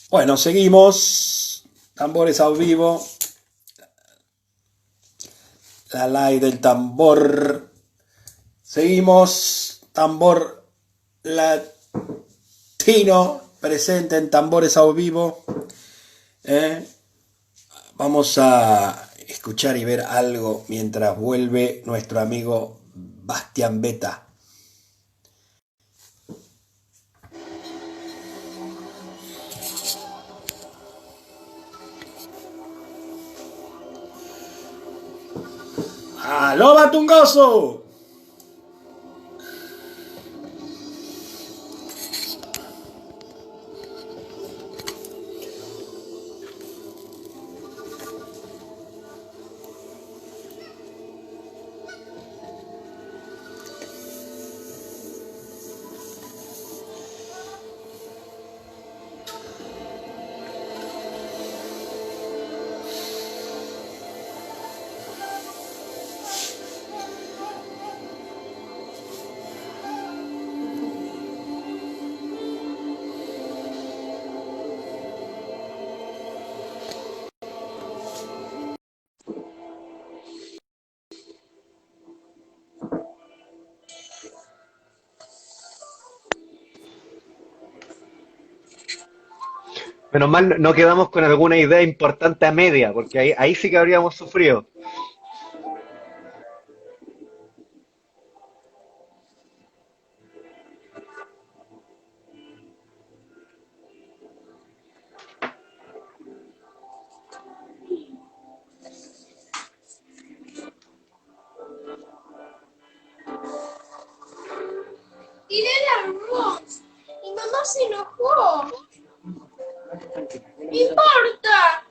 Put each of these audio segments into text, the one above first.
Bueno, seguimos. Tambores a vivo. La live del tambor. Seguimos. Tambor latino presente en tambores a vivo. ¿Eh? Vamos a escuchar y ver algo mientras vuelve nuestro amigo Bastian Beta. ¡Aló, Batungoso! Menos mal no quedamos con alguna idea importante a media, porque ahí sí que habríamos sufrido. Tiré el arroz y mamá se enojó. No importa.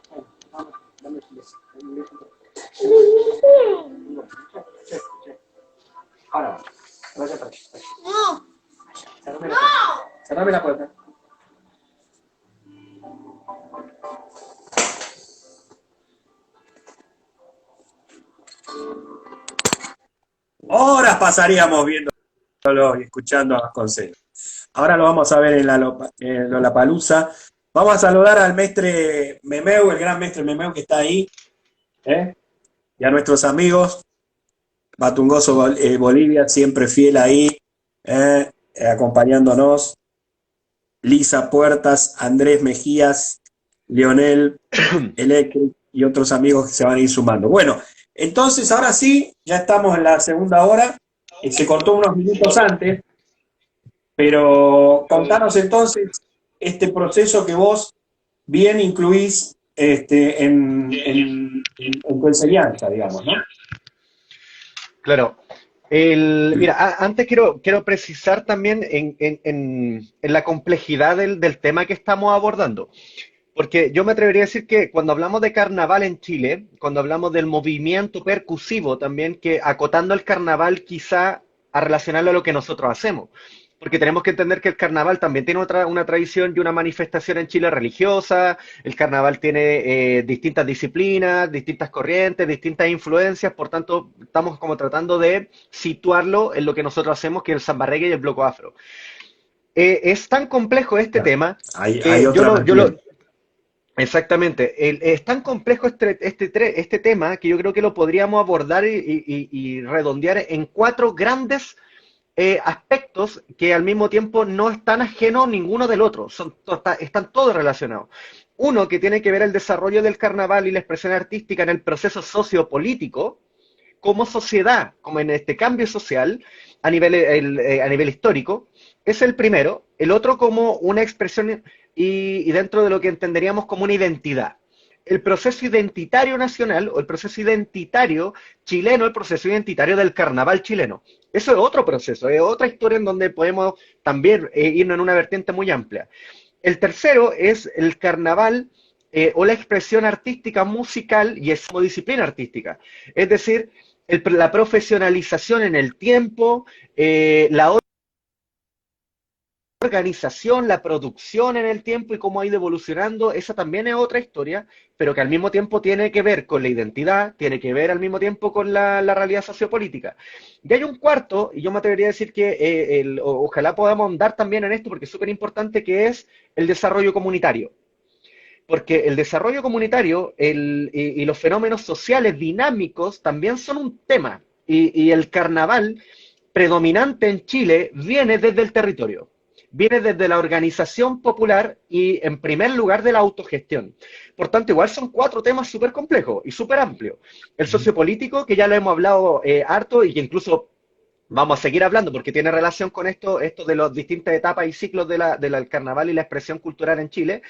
Ahora, vaya para allá. No, Cerrame la puerta. no. Cerrame la puerta. Horas pasaríamos viéndolo y escuchando a Vasconcelos. Ahora lo vamos a ver en Lollapalooza. Vamos a saludar al mestre Memeu, el gran mestre Memeu que está ahí, ¿eh? Y a nuestros amigos, Batungoso Bolivia, siempre fiel ahí, acompañándonos. Lisa Puertas, Andrés Mejías, Leonel, Electric y otros amigos que se van a ir sumando. Bueno, entonces ahora sí, ya estamos en la segunda hora. Se cortó unos minutos antes, pero contanos entonces este proceso que vos bien incluís en tu enseñanza, digamos, ¿no? Claro. Mira, antes quiero precisar también en la complejidad del tema que estamos abordando. Porque yo me atrevería a decir que cuando hablamos de carnaval en Chile, cuando hablamos del movimiento percusivo también, que acotando el carnaval quizá a relacionarlo a lo que nosotros hacemos. Porque tenemos que entender que el carnaval también tiene una tradición y una manifestación en Chile religiosa. El carnaval tiene distintas disciplinas, distintas corrientes, distintas influencias. Por tanto, estamos como tratando de situarlo en lo que nosotros hacemos, que es el samba reggae y el bloco afro. Es tan complejo este Claro. tema Hay que otra vertiente. exactamente. Es tan complejo este tema que yo creo que lo podríamos abordar y redondear en cuatro grandes aspectos que al mismo tiempo no están ajenos ninguno del otro, están todos relacionados. Uno que tiene que ver el desarrollo del carnaval y la expresión artística en el proceso sociopolítico, como sociedad, como en este cambio social a nivel histórico, es el primero. El otro como una expresión y dentro de lo que entenderíamos como una identidad. El proceso identitario nacional o el proceso identitario chileno, el proceso identitario del carnaval chileno. Eso es otro proceso, es otra historia en donde podemos también irnos en una vertiente muy amplia. El tercero es el carnaval o la expresión artística musical y es como disciplina artística. Es decir, la profesionalización en el tiempo, la organización, la producción en el tiempo y cómo ha ido evolucionando, esa también es otra historia, pero que al mismo tiempo tiene que ver con la identidad, tiene que ver al mismo tiempo con la realidad sociopolítica. Y hay un cuarto, y yo me atrevería a decir que ojalá podamos andar también en esto, porque es súper importante, que es el desarrollo comunitario. porque el desarrollo comunitario y los fenómenos sociales dinámicos también son un tema. Y el carnaval predominante en Chile viene desde el territorio, viene desde la organización popular y, en primer lugar, de la autogestión. Por tanto, igual son cuatro temas súper complejos y súper amplios. El sociopolítico, que ya lo hemos hablado harto y que incluso vamos a seguir hablando porque tiene relación con esto de las distintas etapas y ciclos del carnaval y la expresión cultural en Chile.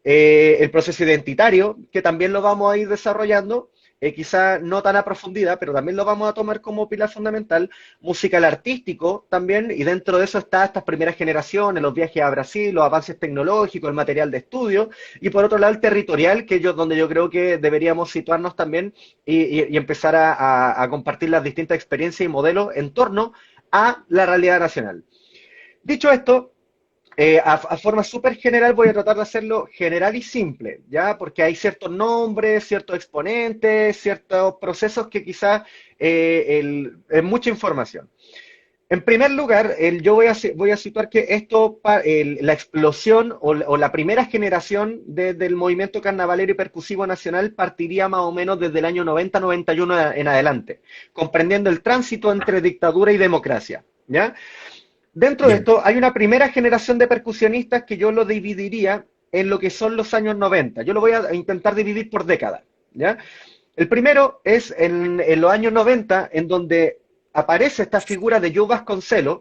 El proceso identitario, que también lo vamos a ir desarrollando, quizá no tan a profundidad, pero también lo vamos a tomar como pilar fundamental. Musical artístico también, y dentro de eso está estas primeras generaciones, los viajes a Brasil, los avances tecnológicos, el material de estudio, y por otro lado el territorial, donde yo creo que deberíamos situarnos también y empezar a compartir las distintas experiencias y modelos en torno a la realidad nacional. Dicho esto, a forma súper general voy a tratar de hacerlo general y simple, ¿ya? Porque hay ciertos nombres, ciertos exponentes, ciertos procesos que quizás es mucha información. En primer lugar, yo voy a situar que la explosión o la primera generación del movimiento carnavalero y percusivo nacional partiría más o menos desde el año 90-91 en adelante, comprendiendo el tránsito entre dictadura y democracia, ¿ya? Dentro de Bien. esto hay una primera generación de percusionistas que yo lo dividiría en lo que son los años 90. Yo lo voy a intentar dividir por décadas, ¿ya? El primero es en los años 90, en donde aparece esta figura de Joe Vasconcelos,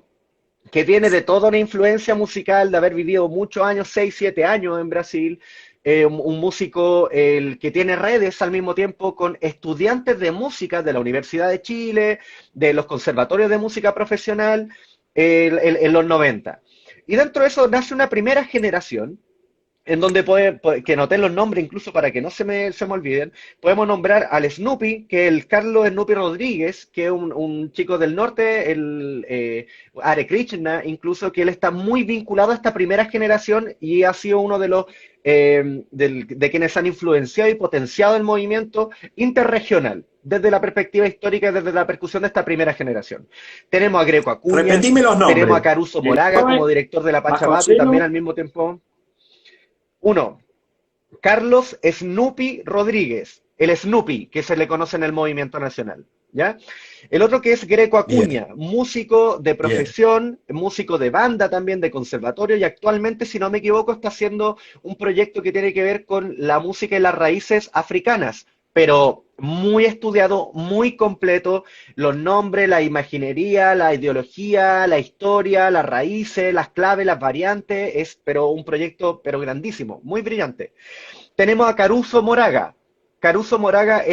que viene de toda una influencia musical, de haber vivido muchos años, 6, 7 años en Brasil, un músico que tiene redes al mismo tiempo con estudiantes de música de la Universidad de Chile, de los conservatorios de música profesional, en los 90. Y dentro de eso nace una primera generación, en donde que anoté los nombres incluso para que no se me olviden. Podemos nombrar al Snoopy, que es el Carlos Snoopy Rodríguez, que es un chico del norte, Hare Krishna, incluso, que él está muy vinculado a esta primera generación y ha sido uno de los de quienes han influenciado y potenciado el movimiento interregional, desde la perspectiva histórica, desde la percusión de esta primera generación. Tenemos a Greco Acuña, Repetime los tenemos a nombres. Caruso Moraga como director de la Pachabatu y también al mismo tiempo... Uno, Carlos Snoopy Rodríguez, el Snoopy, que se le conoce en el movimiento nacional, ¿ya? El otro que es Greco Acuña, Bien, músico de bien. profesión, músico de banda también, de conservatorio, y actualmente, si no me equivoco, está haciendo un proyecto que tiene que ver con la música y las raíces africanas, pero muy estudiado, muy completo, los nombres, la imaginería, la ideología, la historia, las raíces, las claves, las variantes, pero un proyecto pero grandísimo, muy brillante. Tenemos a Caruso Moraga. Caruso Moraga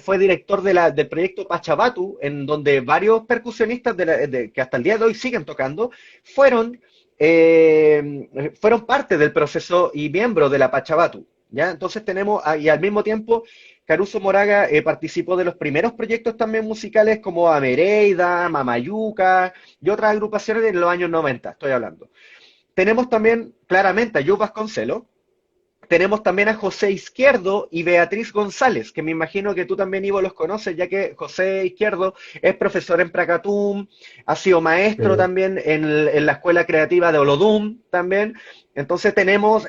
fue director del proyecto Pachabatu, en donde varios percusionistas que hasta el día de hoy siguen tocando, fueron, fueron parte del proceso y miembros de la Pachabatu, ¿ya? Entonces tenemos, y al mismo tiempo, Caruso Moraga participó de los primeros proyectos también musicales como Amereida, Mamayuca y otras agrupaciones en los años 90, estoy hablando. Tenemos también claramente a Joe Vasconcelos, tenemos también a José Izquierdo y Beatriz González, que me imagino que tú también, Ivo, los conoces, ya que José Izquierdo es profesor en Pracatum, ha sido maestro también en la Escuela Creativa de Olodum también. Entonces tenemos,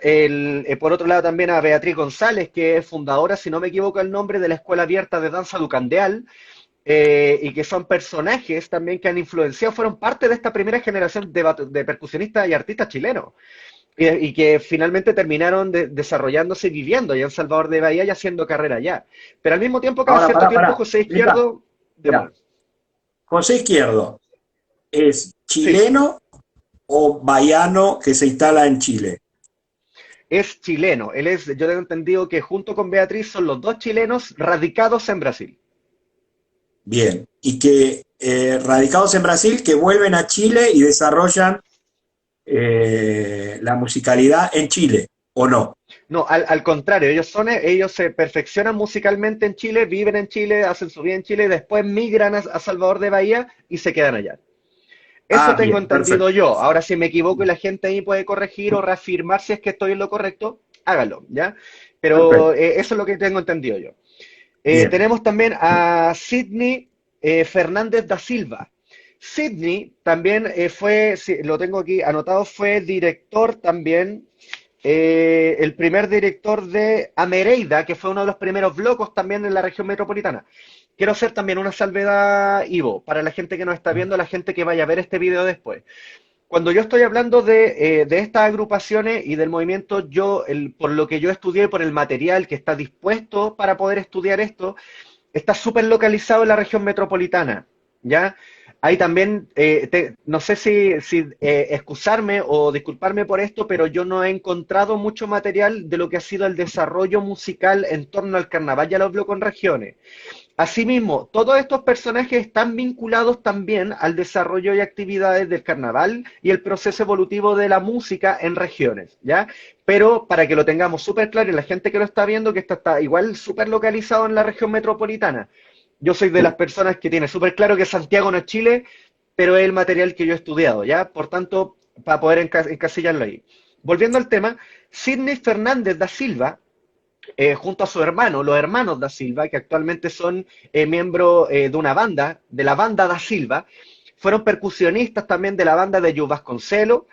por otro lado, también a Beatriz González, que es fundadora, si no me equivoco el nombre, de la Escuela Abierta de Danza Ducandeal, y que son personajes también que han influenciado, fueron parte de esta primera generación de percusionistas y artistas chilenos. Y que finalmente terminaron desarrollándose y viviendo allá en Salvador de Bahía y haciendo carrera allá. Pero al mismo tiempo, cada Ahora, cierto tiempo, pará. José Mira, Izquierdo... mira. José Izquierdo, ¿es Sí, chileno o baiano que se instala en Chile? es chileno. Yo tengo entendido que junto con Beatriz son los dos chilenos radicados en Brasil. Bien. Y que radicados en Brasil, que vuelven a Chile y desarrollan la musicalidad en Chile, ¿o no? No, al contrario, ellos se perfeccionan musicalmente en Chile, viven en Chile, hacen su vida en Chile, y después migran a Salvador de Bahía y se quedan allá. Eso Ah, tengo bien, entendido perfecto. yo. Ahora, si me equivoco y la gente ahí puede corregir o reafirmar si es que estoy en lo correcto, hágalo, ¿ya? Pero Perfecto. eso es lo que tengo entendido yo. Bien. Tenemos también a Sidney Fernández da Silva. Sidney también lo tengo aquí anotado, fue director también, el primer director de Amereida, que fue uno de los primeros blocos también en la región metropolitana. Quiero hacer también una salvedad, Ivo, para la gente que nos está viendo, la gente que vaya a ver este video después. Cuando yo estoy hablando de estas agrupaciones y del movimiento, por lo que yo estudié, por el material que está dispuesto para poder estudiar esto, está súper localizado en la región metropolitana, ¿ya? Hay también, no sé si excusarme o disculparme por esto, pero yo no he encontrado mucho material de lo que ha sido el desarrollo musical en torno al carnaval y a los bloques en regiones. Asimismo, todos estos personajes están vinculados también al desarrollo y actividades del carnaval y el proceso evolutivo de la música en regiones, ¿ya? Pero para que lo tengamos súper claro y la gente que lo está viendo, que esto está igual súper localizado en la región metropolitana. Yo soy de las personas que tiene súper claro que Santiago no es Chile, pero es el material que yo he estudiado, ¿ya? Por tanto, para poder encasillarlo ahí. Volviendo al tema, Sidney Fernández da Silva, junto a su hermano, los hermanos da Silva, que actualmente son miembros de una banda, de la banda da Silva, fueron percusionistas también de la banda de Joe Vasconcelos,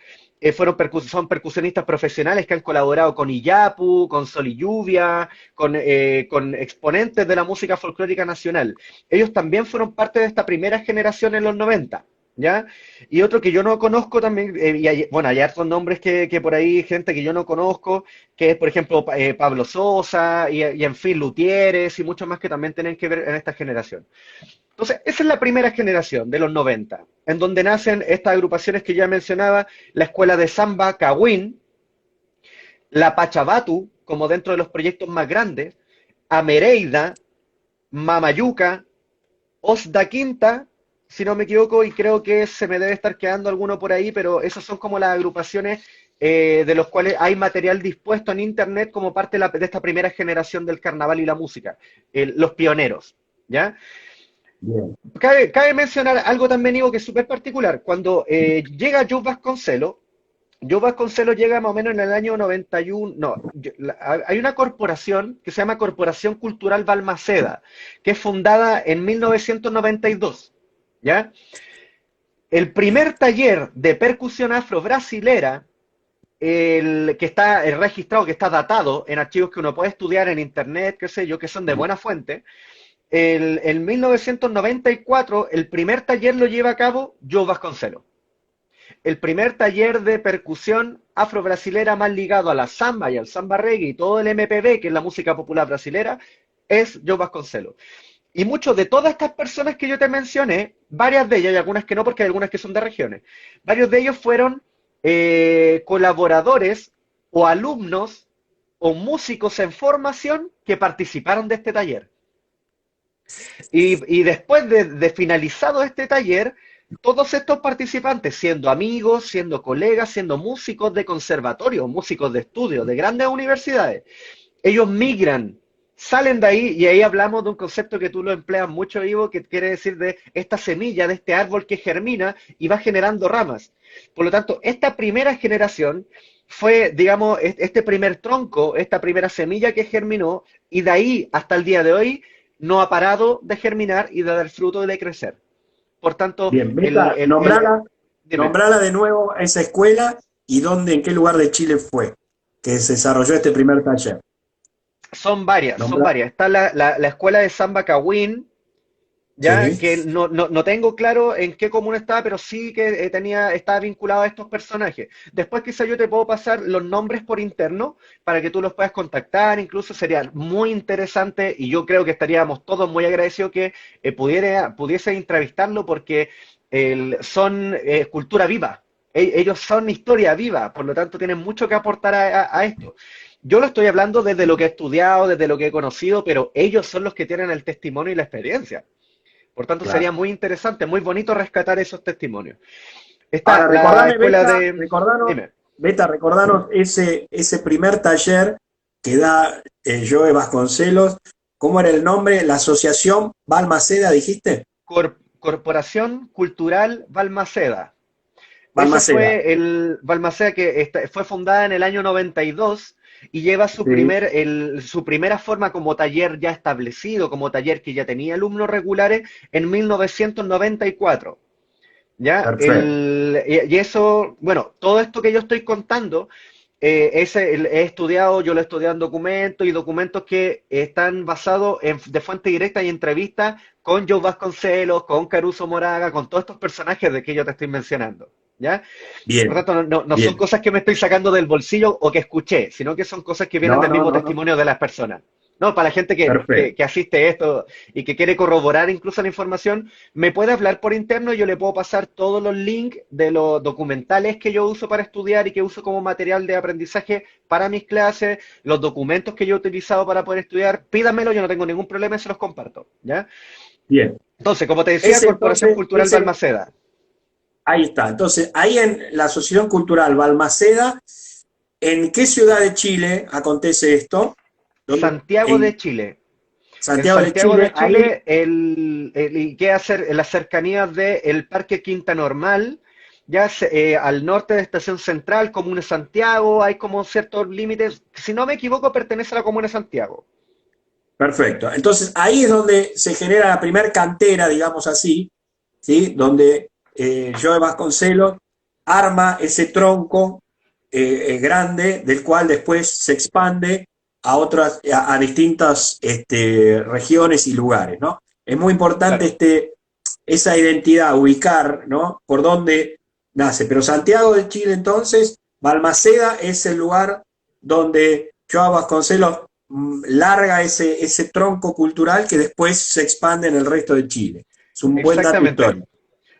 son percusionistas profesionales que han colaborado con Iyapu, con Sol y Lluvia, con exponentes de la música folclórica nacional. Ellos también fueron parte de esta primera generación en los 90. ¿Ya? Y otro que yo no conozco también, bueno, hay hartos nombres que por ahí, gente que yo no conozco, que es, por ejemplo, Pablo Sosa, y en fin, Lutieres, y muchos más que también tienen que ver en esta generación. Entonces, esa es la primera generación de los 90, en donde nacen estas agrupaciones que ya mencionaba, la escuela de samba Cawin, la Pachabatu, como dentro de los proyectos más grandes, Amereida, Mamayuca, Osda Quinta, si no me equivoco, y creo que se me debe estar quedando alguno por ahí, pero esas son como las agrupaciones de los cuales hay material dispuesto en internet como parte de esta primera generación del carnaval y la música, los pioneros, ¿ya? Bien. Cabe mencionar algo también, Ivo, que es súper particular. Cuando llega Joe Vasconcelos llega más o menos en el año 91, no, hay una corporación que se llama Corporación Cultural Balmaceda, que es fundada en 1992. ¿Ya? El primer taller de percusión afro-brasilera, que está registrado, que está datado en archivos que uno puede estudiar en internet, qué sé yo, que son de buena fuente, en 1994 el primer taller lo lleva a cabo Joe Vasconcelos. El primer taller de percusión afro-brasilera más ligado a la samba y al samba reggae y todo el MPB, que es la música popular brasilera, es Joe Vasconcelos. Y muchos de todas estas personas que yo te mencioné, varias de ellas, y algunas que no, porque hay algunas que son de regiones, varios de ellos fueron colaboradores o alumnos o músicos en formación que participaron de este taller. Y después de finalizado este taller, todos estos participantes, siendo amigos, siendo colegas, siendo músicos de conservatorio, músicos de estudio, de grandes universidades, ellos migran, salen de ahí, y ahí hablamos de un concepto que tú lo empleas mucho, Ivo, que quiere decir de esta semilla, de este árbol que germina y va generando ramas. Por lo tanto, esta primera generación fue, digamos, este primer tronco, esta primera semilla que germinó, y de ahí hasta el día de hoy no ha parado de germinar y de dar fruto y de crecer. Por tanto, Bien, Beta, nombrala de nuevo esa escuela y dónde, en qué lugar de Chile fue que se desarrolló este primer taller. Son varias. Está la escuela de samba Cawin, ya, Sí. que no tengo claro en qué comuna estaba, pero sí que estaba vinculado a estos personajes. Después quizá yo te puedo pasar los nombres por interno para que tú los puedas contactar, incluso sería muy interesante y yo creo que estaríamos todos muy agradecidos que pudiese entrevistarlo porque son cultura viva. Ellos son historia viva, por lo tanto tienen mucho que aportar a esto. Yo lo estoy hablando desde lo que he estudiado, desde lo que he conocido, pero ellos son los que tienen el testimonio y la experiencia. Por tanto, Claro. sería muy interesante, muy bonito rescatar esos testimonios. Está Ahora, la recordame, escuela Beta, de... Dime. recordanos ese primer taller que da Joe Vasconcelos. ¿Cómo era el nombre? La Asociación Balmaceda, dijiste. Corporación Cultural Balmaceda. Balmaceda. Ese fue el Balmaceda que fue fundada en el año 92 y lleva su primera forma como taller ya establecido, como taller que ya tenía alumnos regulares en 1994. ¿Ya? Perfecto. Y eso, bueno, todo esto que yo estoy contando he estudiado, yo lo he estudiado en documentos y documentos que están basados de fuente directa y entrevistas con Joe Vasconcelos, con Caruso Moraga, con todos estos personajes de que yo te estoy mencionando. ¿Ya? Por Bien, tanto, no son bien. cosas que me estoy sacando del bolsillo o que escuché, sino que son cosas que vienen No, del no, mismo no, no. testimonio de las personas. No, para la gente Perfecto. que asiste a esto y que quiere corroborar incluso la información, me puede hablar por interno y yo le puedo pasar todos los links de los documentales que yo uso para estudiar y que uso como material de aprendizaje para mis clases, los documentos que yo he utilizado para poder estudiar. Pídamelo, yo no tengo ningún problema y se los comparto. ¿Ya? Bien. Entonces, como te decía, Ese Corporación entonces, Cultural Balmaceda. ahí está. Entonces, ahí en la Asociación Cultural Balmaceda, ¿en qué ciudad de Chile acontece esto? ¿Dónde? Santiago de En Chile. En Santiago de Santiago Chile, de ahí, Chile, y queda en las cercanías del Parque Quinta Normal, ya al norte de Estación Central, Comuna de Santiago, hay como ciertos límites. Si no me equivoco, pertenece a la Comuna de Santiago. perfecto. Entonces, ahí es donde se genera la primer cantera, digamos así, ¿sí? Donde Joe Vasconcelos arma ese tronco grande, del cual después se expande a otras, a distintas regiones y lugares, ¿no? Es muy importante Claro, esa identidad, ubicar, ¿no? Por dónde nace. Pero Santiago de Chile, entonces, Balmaceda es el lugar donde Joao Vasconcelos larga ese tronco cultural que después se expande en el resto de Chile. Es un buen dato exactamente. histórico.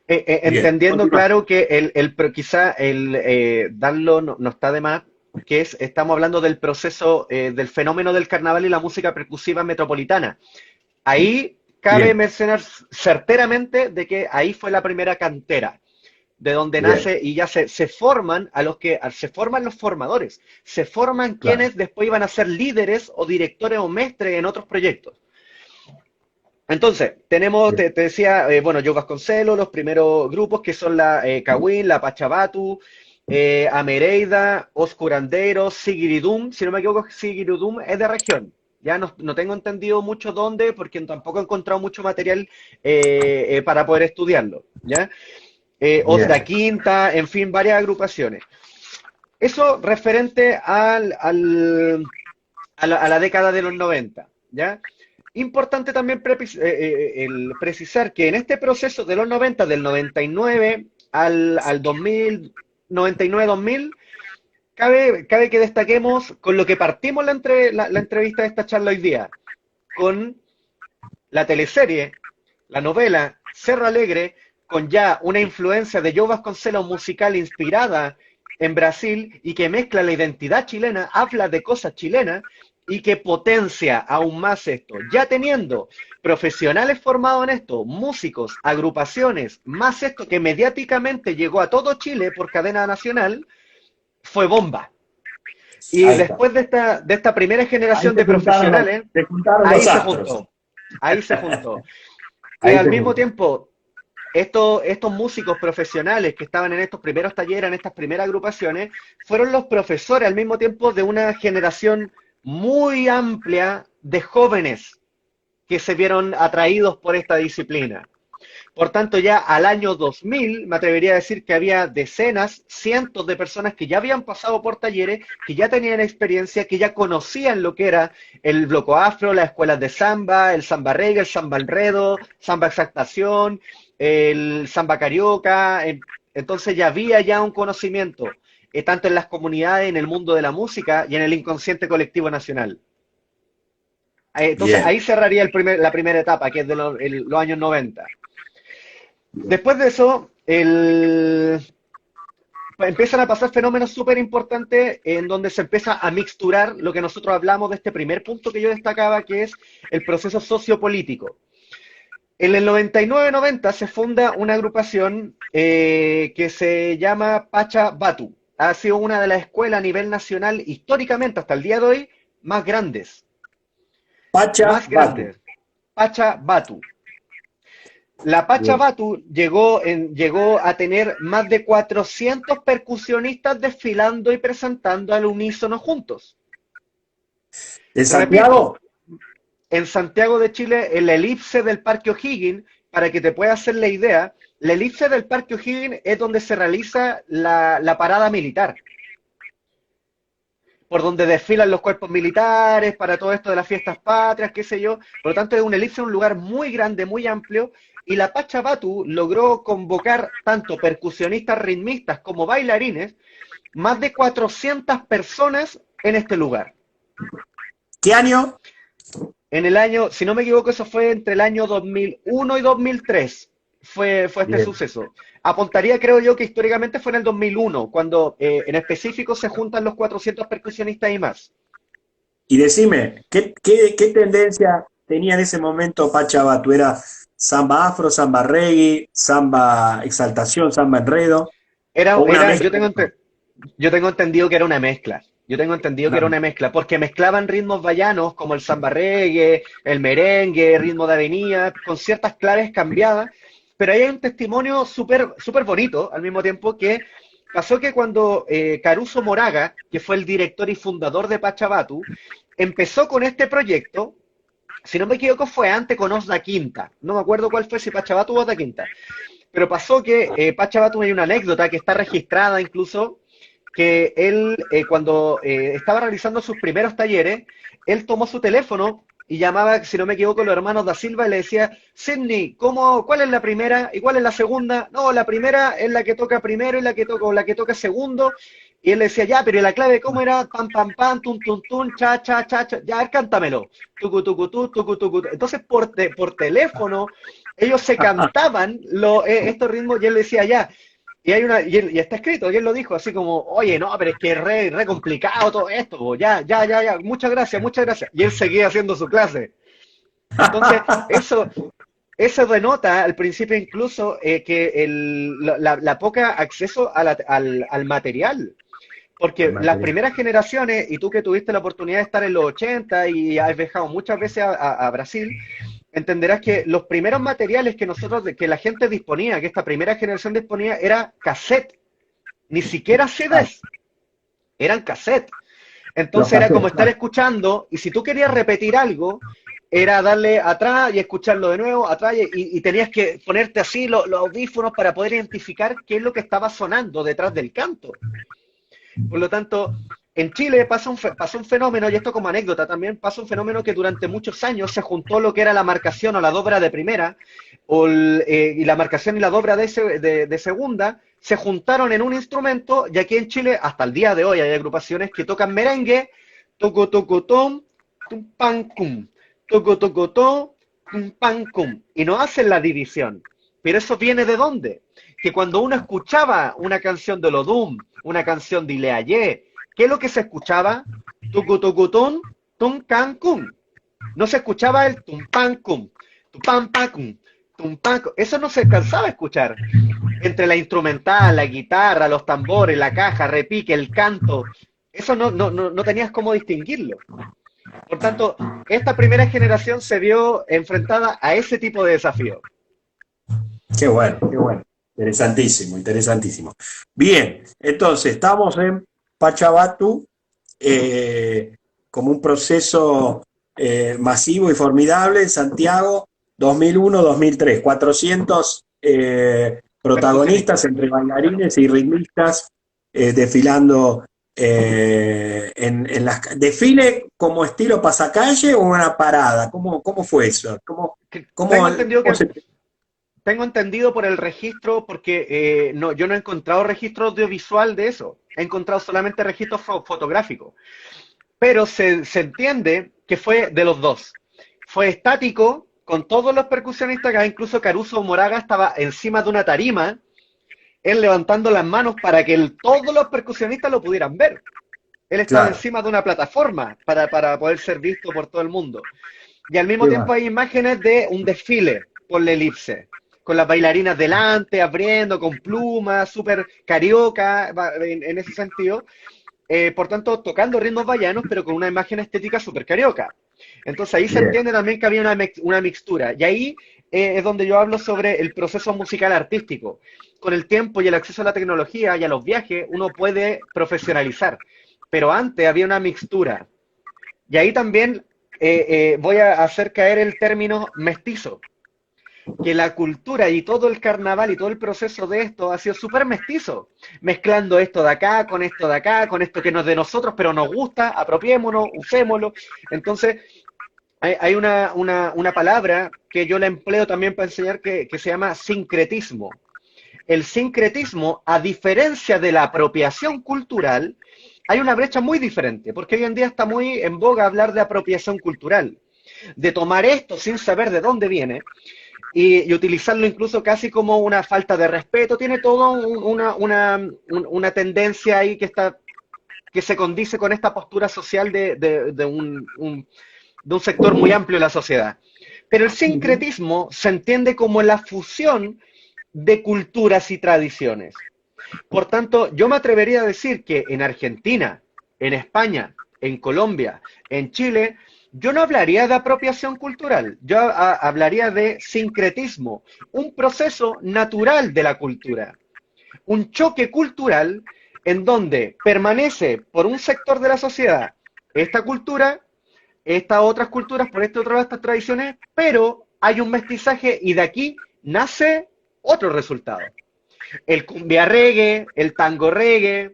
Bien, Entendiendo continúa. claro que pero quizá darlo no está de más, que estamos hablando del proceso del fenómeno del carnaval y la música percusiva metropolitana. Ahí cabe Bien, mencionar certeramente de que ahí fue la primera cantera, de donde bien, nace y ya se forman se forman los formadores, se forman claro. quienes después iban a ser líderes o directores o mestres en otros proyectos. Entonces, tenemos, Bien, te decía, bueno, Joe Vasconcelos, los primeros grupos que son la Kawin, la Pachabatu, Amereida, Oscuranderos, Sigiridum, si no me equivoco, Sigiridum es de región. Ya no tengo entendido mucho dónde, porque tampoco he encontrado mucho material para poder estudiarlo. ¿Ya? Os da bien, Quinta, en fin, varias agrupaciones. Eso referente a la década de los 90, ¿ya? Importante también el precisar que en este proceso de los 90, del 99 al 2000, 99-2000, cabe que destaquemos con lo que partimos la entrevista de esta charla hoy día, con la teleserie, la novela Cerro Alegre, con ya una influencia de Joe Vasconcelos musical inspirada en Brasil y que mezcla la identidad chilena, habla de cosas chilenas y que potencia aún más esto. Ya teniendo profesionales formados en esto, músicos, agrupaciones, más esto que mediáticamente llegó a todo Chile por cadena nacional, fue bomba. Y ahí está. después de esta primera Ahí generación de profesionales, se juntaron ahí los se astros. juntó, ahí se juntó. Y Ahí al se mismo juntan. tiempo, estos músicos profesionales que estaban en estos primeros talleres, en estas primeras agrupaciones, fueron los profesores al mismo tiempo de una generación muy amplia de jóvenes que se vieron atraídos por esta disciplina. Por tanto, ya al año 2000, me atrevería a decir que había decenas, cientos de personas que ya habían pasado por talleres, que ya tenían experiencia, que ya conocían lo que era el bloco afro, las escuelas de samba, el samba reggae, el samba enredo, samba exaltación, el samba carioca. Entonces ya había ya un conocimiento, tanto en las comunidades, en el mundo de la música y en el inconsciente colectivo nacional. Entonces Bien, ahí cerraría la primera etapa, que es de los años 90. Después de eso, empiezan a pasar fenómenos súper importantes en donde se empieza a mixturar lo que nosotros hablamos de este primer punto que yo destacaba, que es el proceso sociopolítico. En el 99-90 se funda una agrupación que se llama Pacha Batu. Ha sido una de las escuelas a nivel nacional, históricamente hasta el día de hoy, más grandes. Pacha Más Batu. grandes. Pacha Batu. La Bien. Pachabatu llegó a tener más de 400 percusionistas desfilando y presentando al unísono juntos. ¿En Repito, Santiago? en Santiago de Chile, en la elipse del Parque O'Higgins, para que te puedas hacer la idea, la elipse del Parque O'Higgins es donde se realiza la parada militar. por donde desfilan los cuerpos militares para todo esto de las fiestas patrias, qué sé yo. Por lo tanto, es un elipse, un lugar muy grande, muy amplio, y la Pachabatu logró convocar tanto percusionistas, ritmistas como bailarines, más de 400 personas en este lugar. ¿Qué año? En el año, si no me equivoco, eso fue entre el año 2001 y 2003, fue este Bien. suceso. Apuntaría, creo yo, que históricamente fue en el 2001, cuando en específico se juntan los 400 percusionistas y más. Y decime, ¿qué tendencia tenía en ese momento Pachabatu? ¿Era samba afro, samba reggae, samba exaltación, samba enredo? ¿O una Yo mezcla? tengo entendido que era una mezcla. Yo tengo entendido que era Claro. una mezcla, porque mezclaban ritmos bayanos como el samba reggae, el merengue, ritmo de avenida, con ciertas claves cambiadas. Pero ahí hay un testimonio súper bonito, al mismo tiempo que pasó que cuando Caruso Moraga, que fue el director y fundador de Pachabatu, empezó con este proyecto, si no me equivoco fue antes con Osda Quinta, no me acuerdo cuál fue, si Pachabatu o Osda Quinta, pero pasó que Pachabatu hay una anécdota que está registrada incluso, que él cuando estaba realizando sus primeros talleres, él tomó su teléfono y llamaba, si no me equivoco, a los hermanos da Silva y le decía, Sidney, ¿cuál es la primera y cuál es la segunda? No, la primera es la que toca primero y la que toca segundo. Y él le decía, ya, pero ¿y la clave cómo era? Pam, pam, pam, tum, tum, tum, cha, cha, cha, cha. Ya, a ver, cántamelo. Tucu, tucu, tu, tucu, tucu. Entonces, por teléfono, ellos se cantaban estos ritmos y él decía, ya. Y está escrito, y él lo dijo, así como, oye, no, pero es que es re complicado todo esto, po, ya, muchas gracias, muchas gracias. Y él seguía haciendo su clase. Entonces, eso denota al principio incluso que la poca acceso al material. Porque las primeras generaciones, y tú que tuviste la oportunidad de estar en los 80 y has viajado muchas veces a Brasil, entenderás que los primeros materiales que la gente disponía, que esta primera generación disponía, era cassette, ni siquiera CDs, eran cassette. Los Entonces era como cassettes, estar claro. escuchando, y si tú querías repetir algo, era darle atrás y escucharlo de nuevo, atrás, y tenías que ponerte así los audífonos para poder identificar qué es lo que estaba sonando detrás del canto. Por lo tanto, en Chile pasó un fenómeno, y esto como anécdota también, pasó un fenómeno que durante muchos años se juntó lo que era la marcación o la dobra de primera, y la marcación y la dobra de segunda, se juntaron en un instrumento, y aquí en Chile, hasta el día de hoy, hay agrupaciones que tocan merengue, toco toco tom, tum pan cum, toco toco tom, tum pan cum, y no hacen la división. Pero eso viene ¿de dónde? Que cuando uno escuchaba una canción de Lodum, una canción de Ileayé, ¿qué es lo que se escuchaba? Tucutucutun, tum can cum. No se escuchaba el tum pan cum, tum pan pa cum, tum pan cum. Eso no se alcanzaba a escuchar. Entre la instrumental, la guitarra, los tambores, la caja, repique, el canto, eso no tenías cómo distinguirlo. Por tanto, esta primera generación se vio enfrentada a ese tipo de desafío. Qué bueno, qué bueno. Interesantísimo, interesantísimo. Bien, entonces estamos en Pachabatu como un proceso masivo y formidable en Santiago 2001-2003. 400 protagonistas Percusionistas. entre bailarines y ritmistas desfilando en las... ¿Desfile como estilo pasacalle o una parada? ¿Cómo fue eso? Tengo Cómo, entendido cómo que se... Tengo entendido por el registro, porque yo no he encontrado registro audiovisual de eso. He encontrado solamente registro fotográfico. Pero se entiende que fue de los dos. Fue estático, con todos los percusionistas, que incluso Caruso Moraga estaba encima de una tarima, él levantando las manos para que todos los percusionistas lo pudieran ver. Él estaba Claro, encima de una plataforma para poder ser visto por todo el mundo. Y al mismo qué tiempo va. hay imágenes de un desfile por la elipse, con las bailarinas delante, abriendo, con plumas, súper carioca, en ese sentido. Por tanto, tocando ritmos bayanos, pero con una imagen estética súper carioca. Entonces ahí se Bien. entiende también que había una mixtura. Y ahí es donde yo hablo sobre el proceso musical artístico. Con el tiempo y el acceso a la tecnología y a los viajes, uno puede profesionalizar. Pero antes había una mixtura. Y ahí también voy a hacer caer el término mestizo. que la cultura y todo el carnaval y todo el proceso de esto ha sido súper mestizo, mezclando esto de acá, con esto de acá, con esto que no es de nosotros, pero nos gusta, apropiémonos, usémoslo. Entonces, hay una palabra que yo la empleo también para enseñar que se llama sincretismo. El sincretismo, a diferencia de la apropiación cultural, hay una brecha muy diferente, porque hoy en día está muy en boga hablar de apropiación cultural, de tomar esto sin saber de dónde viene y utilizarlo incluso casi como una falta de respeto. Tiene todo una tendencia ahí que se condice con esta postura social de un sector muy amplio de la sociedad. Pero el Ujú. sincretismo se entiende como la fusión de culturas y tradiciones. Por tanto, yo me atrevería a decir que en Argentina, en España, en Colombia, en Chile, yo no hablaría de apropiación cultural, yo hablaría de sincretismo, un proceso natural de la cultura, un choque cultural en donde permanece por un sector de la sociedad esta cultura, estas otras culturas, por este otro lado estas tradiciones, pero hay un mestizaje y de aquí nace otro resultado. El cumbia reggae, el tango reggae,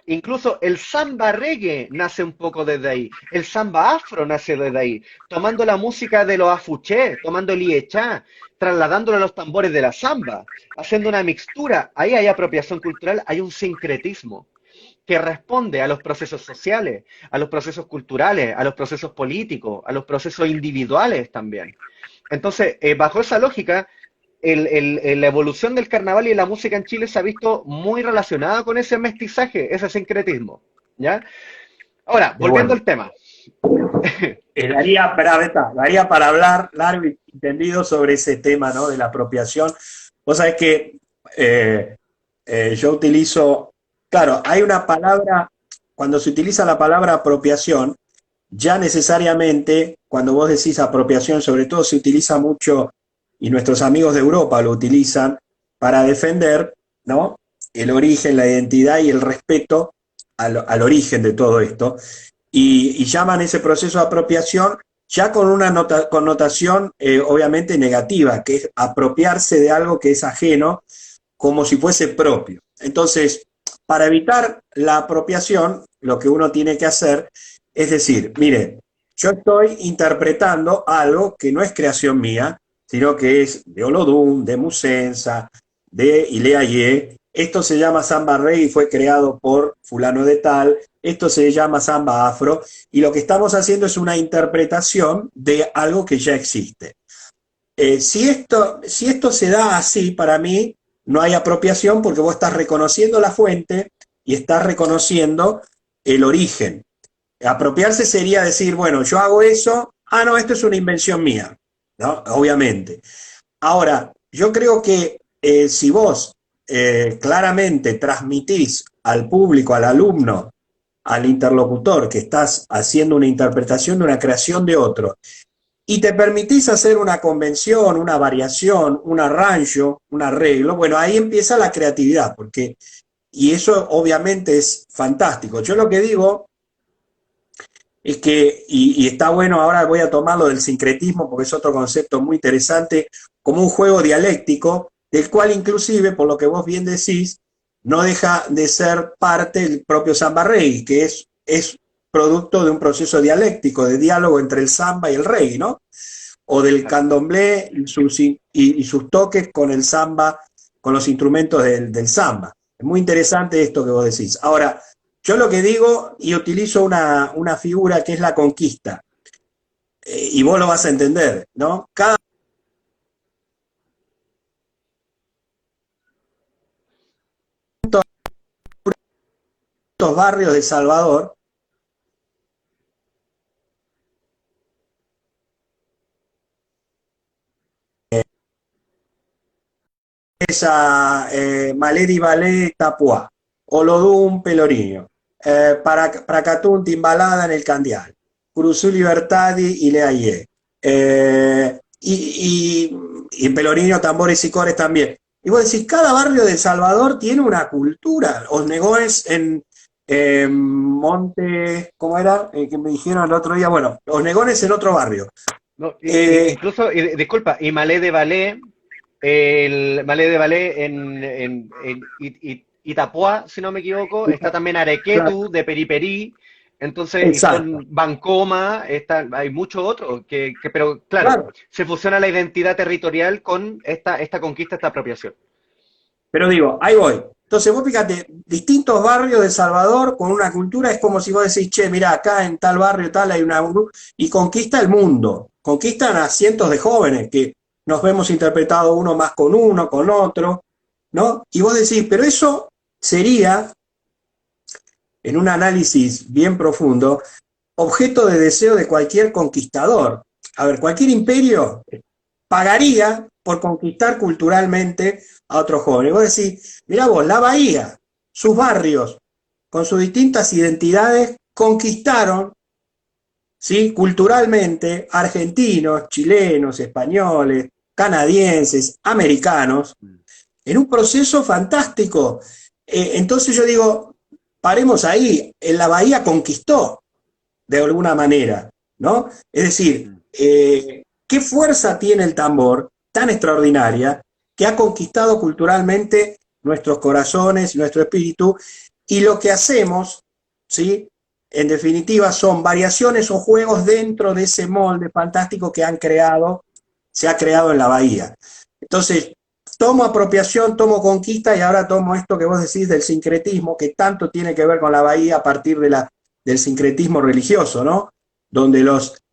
incluso el samba reggae nace un poco desde ahí. El samba afro nace desde ahí, tomando la música de los afuché, tomando el iechá, trasladándolo a los tambores de la samba, haciendo una mixtura. Ahí hay apropiación cultural, hay un sincretismo que responde a los procesos sociales, a los procesos culturales, a los procesos políticos, a los procesos individuales también. Entonces, bajo esa lógica, la evolución del carnaval y la música en Chile se ha visto muy relacionada con ese mestizaje, ese sincretismo. ¿Ya? Ahora, Y volviendo bueno, al tema. daría para hablar largo y tendido sobre ese tema, ¿no? De la apropiación. Vos sabés que eh, yo utilizo, claro, hay una palabra, cuando se utiliza la palabra apropiación, ya necesariamente, cuando vos decís apropiación, sobre todo se utiliza mucho, y nuestros amigos de Europa lo utilizan, para defender, ¿no? El origen, la identidad y el respeto al origen de todo esto. Y llaman ese proceso de apropiación ya con una connotación obviamente negativa, que es apropiarse de algo que es ajeno, como si fuese propio. Entonces, para evitar la apropiación, lo que uno tiene que hacer es decir, mire, yo estoy interpretando algo que no es creación mía, sino que es de Olodum, de Musensa, de Ileayé. Esto se llama samba reggae y fue creado por fulano de tal. Esto se llama samba afro. Y lo que estamos haciendo es una interpretación de algo que ya existe. Si esto se da así, para mí no hay apropiación porque vos estás reconociendo la fuente y estás reconociendo el origen. Apropiarse sería decir, bueno, yo hago eso, ah, no, esto es una invención mía, ¿no? Obviamente. Ahora, yo creo que si vos claramente transmitís al público, al alumno, al interlocutor, que estás haciendo una interpretación de una creación de otro, y te permitís hacer una convención, una variación, un arranjo, un arreglo, bueno, ahí empieza la creatividad, porque, y eso obviamente es fantástico. Yo lo que digo es que, y está bueno, ahora voy a tomarlo del sincretismo, porque es otro concepto muy interesante, como un juego dialéctico, del cual inclusive, por lo que vos bien decís, no deja de ser parte del propio samba reggae, que es producto de un proceso dialéctico, de diálogo entre el samba y el reggae, ¿no? O del candomblé y sus toques con el samba, con los instrumentos del samba. Es muy interesante esto que vos decís. Ahora, yo lo que digo y utilizo una figura que es la conquista, y vos lo vas a entender, ¿no? Cada estos barrios de Salvador, esa Maleri Ballet Tapuá, Olodum Pelourinho, Pracatún Timbalada en el Candial, Curuzú Libertadi y Leayé, y en Pelourinho Tambores y Cores también. Y vos decís, cada barrio de El Salvador tiene una cultura. Osnegoes en Monte, ¿cómo era? Que me dijeron el otro día, bueno, Osnegones en otro barrio. No, Eh, incluso, disculpa, y Malé de Ballet, el Malé de Ballet en Itapuá, si no me equivoco, está también claro, Arequetu de Periperí, entonces, y exacto, son Bancoma, hay muchos otros, pero claro, claro. se fusiona la identidad territorial con esta conquista, esta apropiación. Pero digo, ahí voy. Entonces vos fíjate, distintos barrios de Salvador con una cultura es como si vos decís, che, mirá, acá en tal barrio tal hay una... Y conquista el mundo, conquistan a cientos de jóvenes que nos vemos interpretados uno, con otro, ¿no? Y vos decís, pero eso sería, en un análisis bien profundo, objeto de deseo de cualquier conquistador. A ver, cualquier imperio pagaría por conquistar culturalmente a otros jóvenes. Vos decís, mirá vos, la Bahía, sus barrios, con sus distintas identidades, conquistaron, ¿sí? Culturalmente, argentinos, chilenos, españoles, canadienses, americanos, en un proceso fantástico. Entonces yo digo, paremos ahí, en la Bahía conquistó, de alguna manera, ¿no? Es decir, ¿qué fuerza tiene el tambor tan extraordinaria que ha conquistado culturalmente nuestros corazones, nuestro espíritu? Y lo que hacemos, ¿sí? En definitiva, son variaciones o juegos dentro de ese molde fantástico que han creado, se ha creado en la bahía. Entonces, tomo apropiación, tomo conquista y ahora tomo esto que vos decís del sincretismo, que tanto tiene que ver con la bahía a partir del sincretismo religioso, ¿no? Donde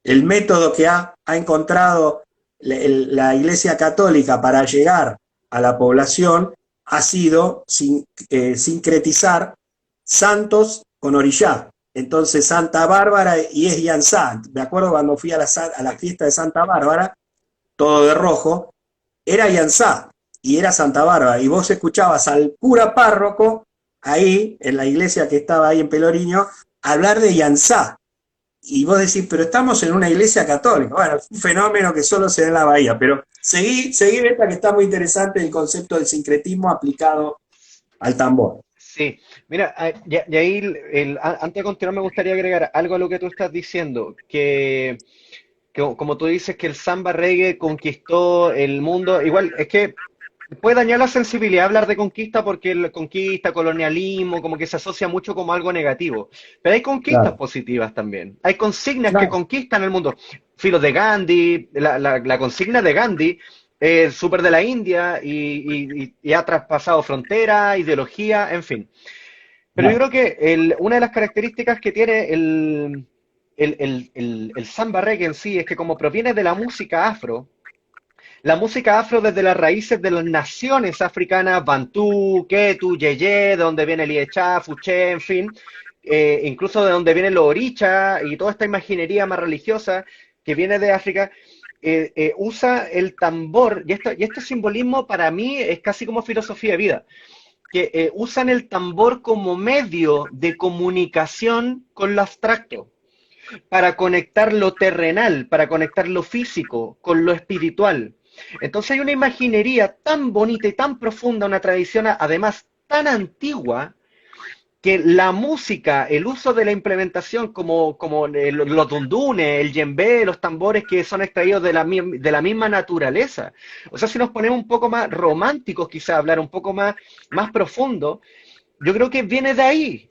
el método que ha encontrado la Iglesia Católica para llegar a la población ha sido sincretizar santos con orillá. Entonces Santa Bárbara y es Yansá. Me acuerdo cuando fui a la fiesta de Santa Bárbara, todo de rojo, era Yansá y era Santa Bárbara. Y vos escuchabas al cura párroco ahí, en la iglesia que estaba ahí en Peloriño, hablar de Yansá. Y vos decís, pero estamos en una iglesia católica. Bueno, es un fenómeno que solo se da en la Bahía, pero seguí esta que está muy interesante el concepto del sincretismo aplicado al tambor. Sí, mira, y ahí, antes de continuar, me gustaría agregar algo a lo que tú estás diciendo, que como tú dices que el samba reggae conquistó el mundo, igual es que puede dañar la sensibilidad hablar de conquista porque el conquista, colonialismo, como que se asocia mucho como algo negativo. Pero hay conquistas Claro, positivas también. Hay consignas que claro, conquistan el mundo. Filo de Gandhi, la consigna de Gandhi es súper de la India y ha traspasado frontera, ideología, en fin. Pero yo claro. creo que una de las características que tiene el samba reggae en sí es que como proviene de la música afro desde las raíces de las naciones africanas, Bantú, Ketu, Yeye, de donde viene el Liechá, Fuché, en fin, incluso de donde vienen los orichas y toda esta imaginería más religiosa que viene de África, usa el tambor, y este simbolismo para mí es casi como filosofía de vida que usan el tambor como medio de comunicación con lo abstracto, para conectar lo terrenal, para conectar lo físico con lo espiritual. Entonces hay una imaginería tan bonita y tan profunda, una tradición además tan antigua, que la música, el uso de la implementación como los dundunes, el djembe, los tambores que son extraídos de la misma naturaleza. O sea, si nos ponemos un poco más románticos, quizá hablar un poco más profundo, yo creo que viene de ahí,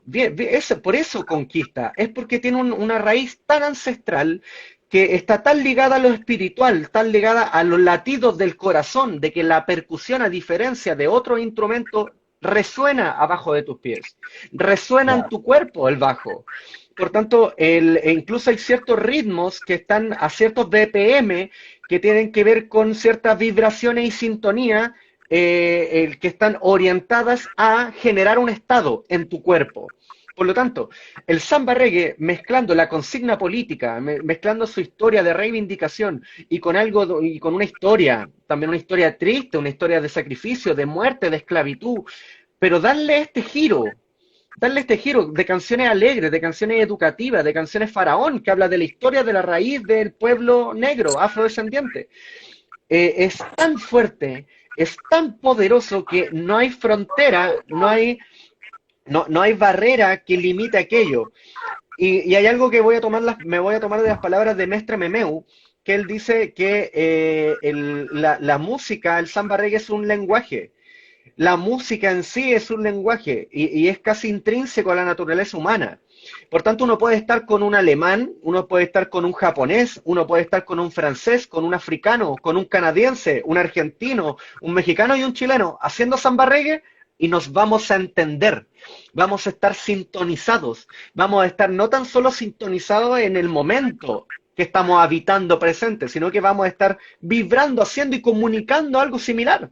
por eso conquista, es porque tiene una raíz tan ancestral que está tan ligada a lo espiritual, tan ligada a los latidos del corazón, de que la percusión, a diferencia de otros instrumentos, resuena abajo de tus pies, resuena en Claro. tu cuerpo el bajo. Por tanto, incluso hay ciertos ritmos que están a ciertos BPM que tienen que ver con ciertas vibraciones y sintonía que están orientadas a generar un estado en tu cuerpo. Por lo tanto, el samba reggae, mezclando la consigna política, mezclando su historia de reivindicación y con algo y con una historia, también una historia triste, una historia de sacrificio, de muerte, de esclavitud, pero darle este giro de canciones alegres, de canciones educativas, de canciones faraón, que habla de la historia de la raíz del pueblo negro, afrodescendiente es tan fuerte, es tan poderoso que no hay frontera, no hay barrera que limite aquello. Y hay algo que me voy a tomar de las palabras de Mestre Memeu, que él dice que la música, el samba reggae es un lenguaje. La música en sí es un lenguaje y es casi intrínseco a la naturaleza humana. Por tanto, uno puede estar con un alemán, uno puede estar con un japonés, uno puede estar con un francés, con un africano, con un canadiense, un argentino, un mexicano y un chileno haciendo samba reggae y nos vamos a entender. Vamos a estar sintonizados. Vamos a estar no tan solo sintonizados en el momento que estamos habitando presente, sino que vamos a estar vibrando, haciendo y comunicando algo similar.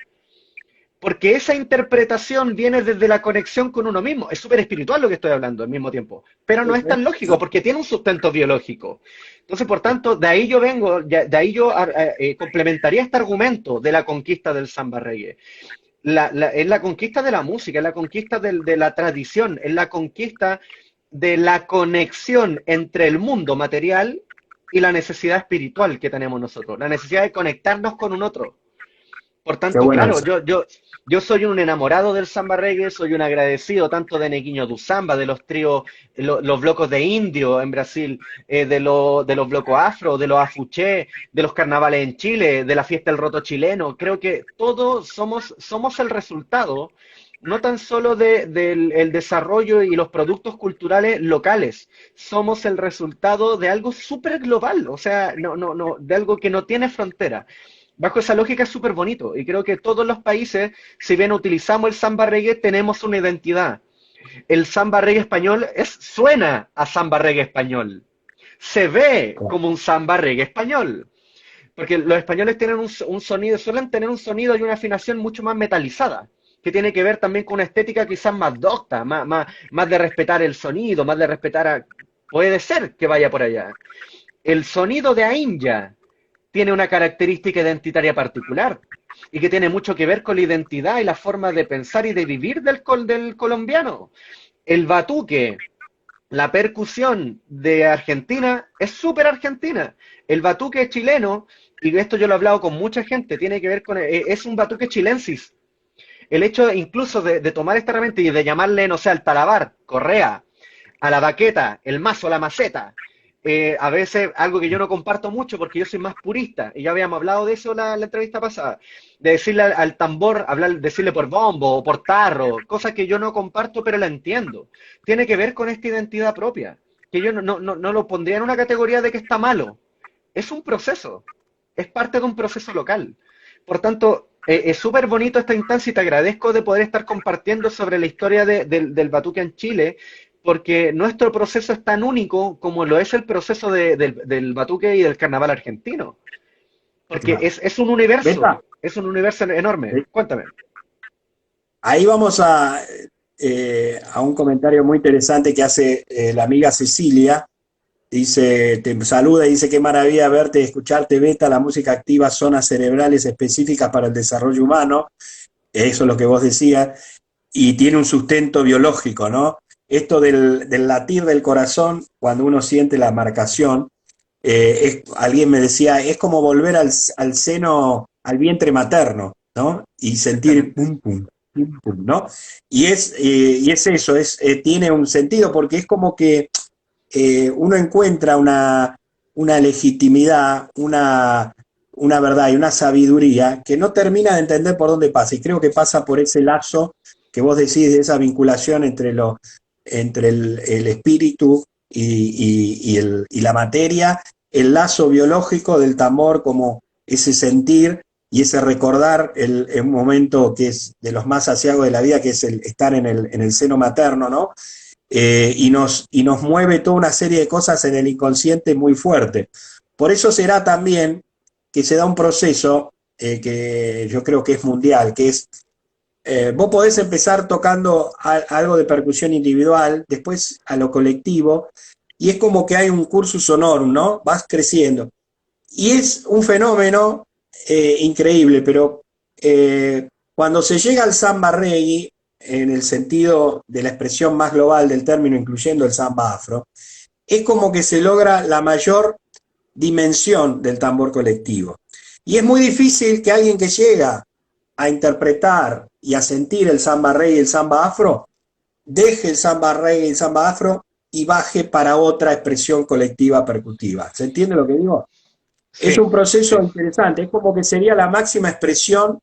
Porque esa interpretación viene desde la conexión con uno mismo. Es súper espiritual lo que estoy hablando al mismo tiempo, pero no es tan lógico porque tiene un sustento biológico. Entonces, por tanto, de ahí yo vengo, de ahí yo complementaría este argumento de la conquista del samba reggae. Es la conquista de la música, es la conquista de la tradición, es la conquista de la conexión entre el mundo material y la necesidad espiritual que tenemos nosotros, la necesidad de conectarnos con un otro. Por Qué tanto, bueno claro, eso. yo soy un enamorado del samba reggae, soy un agradecido tanto de Neguinho do Samba, de los tríos, los blocos de indio en Brasil, de los blocos afro, de los afuché, de los carnavales en Chile, de la fiesta del roto chileno. Creo que todos somos el resultado, no tan solo del el desarrollo y los productos culturales locales, somos el resultado de algo súper global, o sea, no, de algo que no tiene frontera. Bajo esa lógica es súper bonito y creo que todos los países, si bien utilizamos el samba reggae, tenemos una identidad. El samba reggae español suena a samba reggae español, se ve como un samba reggae español, porque los españoles tienen un sonido, suelen tener un sonido y una afinación mucho más metalizada, que tiene que ver también con una estética quizás más docta, más de respetar el sonido, más de respetar a... Puede ser que vaya por allá. El sonido de Ainja tiene una característica identitaria particular y que tiene mucho que ver con la identidad y la forma de pensar y de vivir del colombiano. El batuque, la percusión de Argentina es súper argentina. El batuque chileno, y esto yo lo he hablado con mucha gente, tiene que ver con, es un batuque chilensis. El hecho incluso de tomar esta herramienta y de llamarle, no sé, al talabar, correa, a la baqueta, el mazo, la maceta, a veces algo que yo no comparto mucho porque yo soy más purista, y ya habíamos hablado de eso la entrevista pasada, de decirle al tambor, decirle por bombo o por tarro, cosas que yo no comparto pero la entiendo. Tiene que ver con esta identidad propia, que yo no lo pondría en una categoría de que está malo. Es un proceso, es parte de un proceso local. Por tanto, es súper bonito esta instancia y te agradezco de poder estar compartiendo sobre la historia del batuque en Chile, porque nuestro proceso es tan único como lo es el proceso del batuque y del carnaval argentino. Porque Claro. Beta, es un universo enorme. Cuéntame. ahí vamos a un comentario muy interesante que hace la amiga Cecilia. Dice, te saluda y dice, qué maravilla verte y escucharte, Beta, la música activa zonas cerebrales específicas para el desarrollo humano. Eso es lo que vos decías. Y tiene un sustento biológico, ¿no? Esto del latir del corazón, cuando uno siente la marcación, alguien me decía, es como volver al seno, al vientre materno, ¿no? Y sentir Exactamente. pum, pum, pum, pum, ¿no? Y es eso, tiene un sentido porque es como que uno encuentra una legitimidad, una verdad y una sabiduría que no termina de entender por dónde pasa. Y creo que pasa por ese lazo que vos decís de esa vinculación entre el espíritu y la materia, el lazo biológico del tambor como ese sentir y ese recordar el momento que es de los más asiagos de la vida, que es el estar en el seno materno, ¿no? Y nos mueve toda una serie de cosas en el inconsciente muy fuerte. Por eso será también que se da un proceso que yo creo que es mundial, que es, vos podés empezar tocando algo de percusión individual, después a lo colectivo, y es como que hay un cursus honorum, ¿no? Vas creciendo. Y es un fenómeno increíble, pero cuando se llega al samba reggae, en el sentido de la expresión más global del término, incluyendo el samba afro, es como que se logra la mayor dimensión del tambor colectivo. Y es muy difícil que alguien que llega a interpretar y a sentir el samba reggae y el samba afro, deje el samba reggae y el samba afro y baje para otra expresión colectiva percutiva. ¿Se entiende lo que digo? Es Sí, un proceso sí. interesante, es como que sería la máxima expresión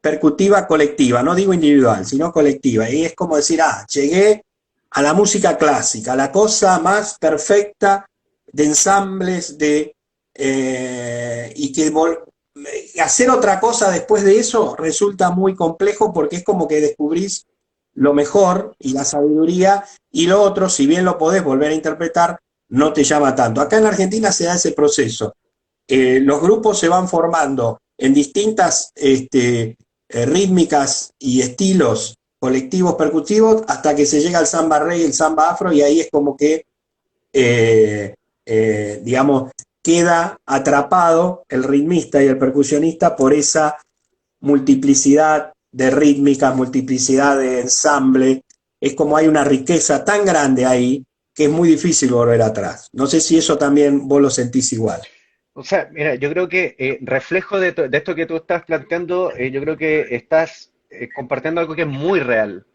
percutiva colectiva, no digo individual, sino colectiva. Y es como decir, llegué a la música clásica, la cosa más perfecta de ensambles, y que hacer otra cosa después de eso resulta muy complejo porque es como que descubrís lo mejor y la sabiduría y lo otro, si bien lo podés volver a interpretar, no te llama tanto. Acá en Argentina se da ese proceso. Los grupos se van formando en distintas rítmicas y estilos colectivos percutivos hasta que se llega al samba reggae, el samba afro, y ahí es como que, digamos, queda atrapado el ritmista y el percusionista por esa multiplicidad de rítmicas, multiplicidad de ensamble. Es como hay una riqueza tan grande ahí que es muy difícil volver atrás. No sé si eso también vos lo sentís igual. O sea, mira, yo creo que reflejo de esto que tú estás planteando, yo creo que estás compartiendo algo que es muy real.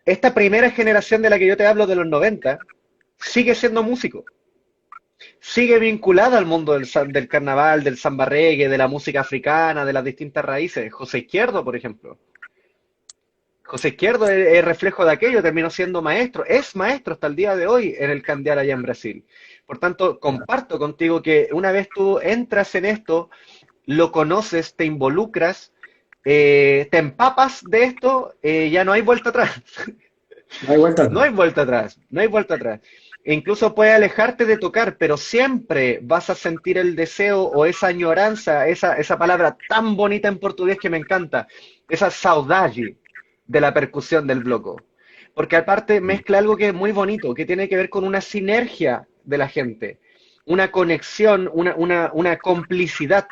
Esta primera generación de la que yo te hablo de los 90 sigue siendo músico, sigue vinculada al mundo del carnaval, del samba reggae, de la música africana, de las distintas raíces. José Izquierdo, por ejemplo. José Izquierdo es reflejo de aquello, terminó siendo maestro, es maestro hasta el día de hoy en el Candial allá en Brasil. Por tanto, comparto contigo que una vez tú entras en esto, lo conoces, te involucras, te empapas de esto, ya no hay vuelta atrás. No hay vuelta No atrás. hay vuelta atrás, no hay vuelta atrás. E incluso puede alejarte de tocar, pero siempre vas a sentir el deseo o esa añoranza, esa palabra tan bonita en portugués que me encanta, esa saudade de la percusión del bloco. Porque aparte mezcla algo que es muy bonito, que tiene que ver con una sinergia de la gente, una conexión, una complicidad.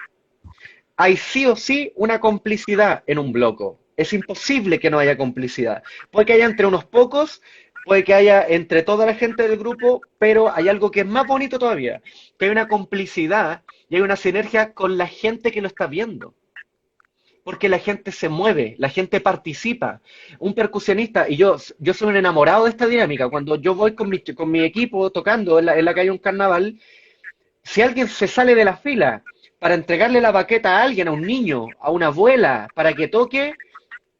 Hay sí o sí una complicidad en un bloco. Es imposible que no haya complicidad. Puede que haya entre unos pocos, puede que haya entre toda la gente del grupo, pero hay algo que es más bonito todavía, que hay una complicidad y hay una sinergia con la gente que lo está viendo. Porque la gente se mueve, la gente participa. Un percusionista, y yo soy un enamorado de esta dinámica, cuando yo voy con mi equipo tocando en la calle un carnaval, si alguien se sale de la fila para entregarle la baqueta a alguien, a un niño, a una abuela, para que toque,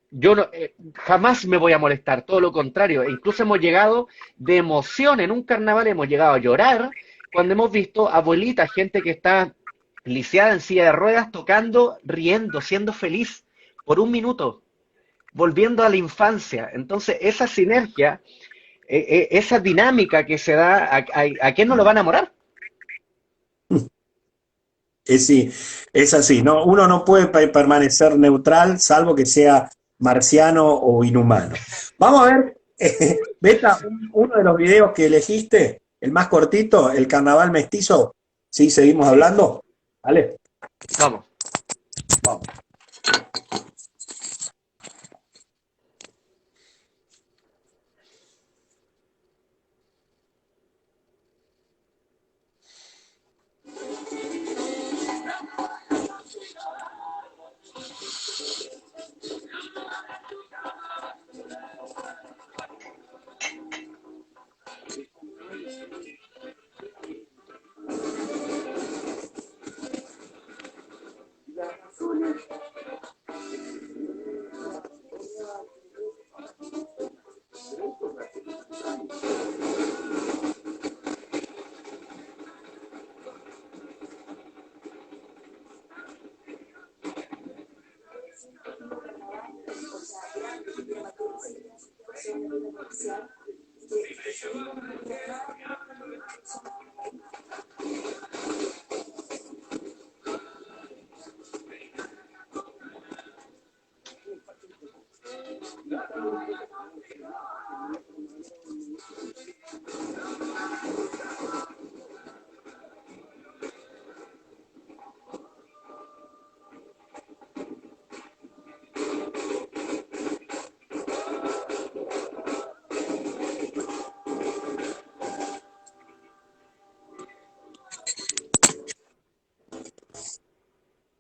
yo no, jamás me voy a molestar, todo lo contrario. E incluso hemos llegado de emoción en un carnaval, hemos llegado a llorar cuando hemos visto abuelitas, gente que está lisiada en silla de ruedas, tocando, riendo, siendo feliz por un minuto, volviendo a la infancia. Entonces, esa sinergia, esa dinámica que se da, ¿a quién no lo va a enamorar? Sí, es así, ¿no? Uno no puede permanecer neutral salvo que sea marciano o inhumano. Vamos a ver, Beta, uno de los videos que elegiste, el más cortito, el carnaval mestizo. Sí, seguimos Sí, hablando. ¿Vale? vamos. Vamos.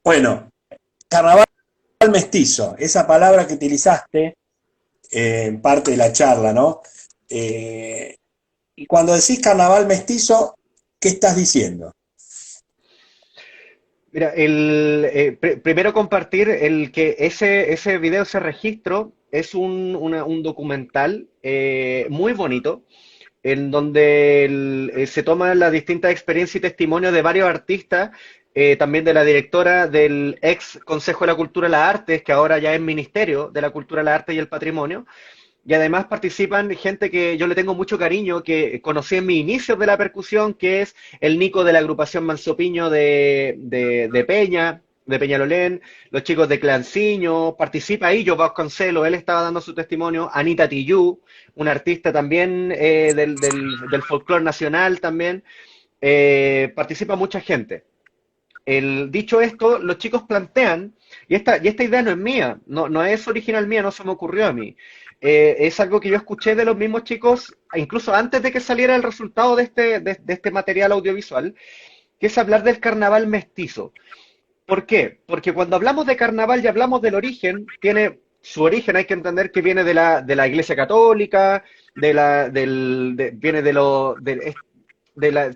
Bueno, carnaval mestizo, esa palabra que utilizaste en parte de la charla, ¿no? Eh, y cuando decís carnaval mestizo, ¿qué estás diciendo? Mira, primero compartir el que ese video, ese registro, es un documental muy bonito, en donde se toman las distintas experiencias y testimonios de varios artistas, también de la directora del ex Consejo de la Cultura y las Artes, que ahora ya es Ministerio de la Cultura, las Artes y el Patrimonio. Y además participan gente que yo le tengo mucho cariño, que conocí en mis inicios de la percusión, que es el Nico de la agrupación Mansopiño de Peña, de Peñalolén, los chicos de Clanciño, participa ahí Joe Vasconcelos, él estaba dando su testimonio, Anita Tijoux, una artista también del folclore nacional también, participa mucha gente. Dicho esto, los chicos plantean, y esta idea no es mía, no es original mía, no se me ocurrió a mí. Es algo que yo escuché de los mismos chicos, incluso antes de que saliera el resultado de este material audiovisual, que es hablar del carnaval mestizo. ¿Por qué? Porque cuando hablamos de carnaval y hablamos del origen, tiene su origen, hay que entender que viene de la Iglesia Católica, viene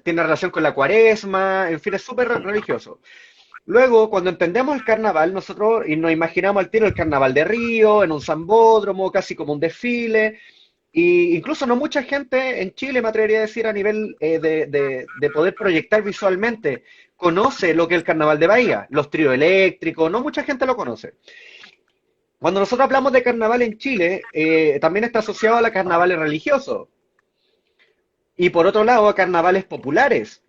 tiene relación con la Cuaresma, en fin, es súper religioso. Luego, cuando entendemos el carnaval, nosotros y nos imaginamos al tiro el carnaval de Río, en un sambódromo, casi como un desfile, y incluso no mucha gente en Chile, me atrevería a decir, a nivel de poder proyectar visualmente, conoce lo que es el carnaval de Bahía, los tríos eléctricos, no mucha gente lo conoce. Cuando nosotros hablamos de carnaval en Chile, también está asociado a los carnavales religiosos, y por otro lado a carnavales populares,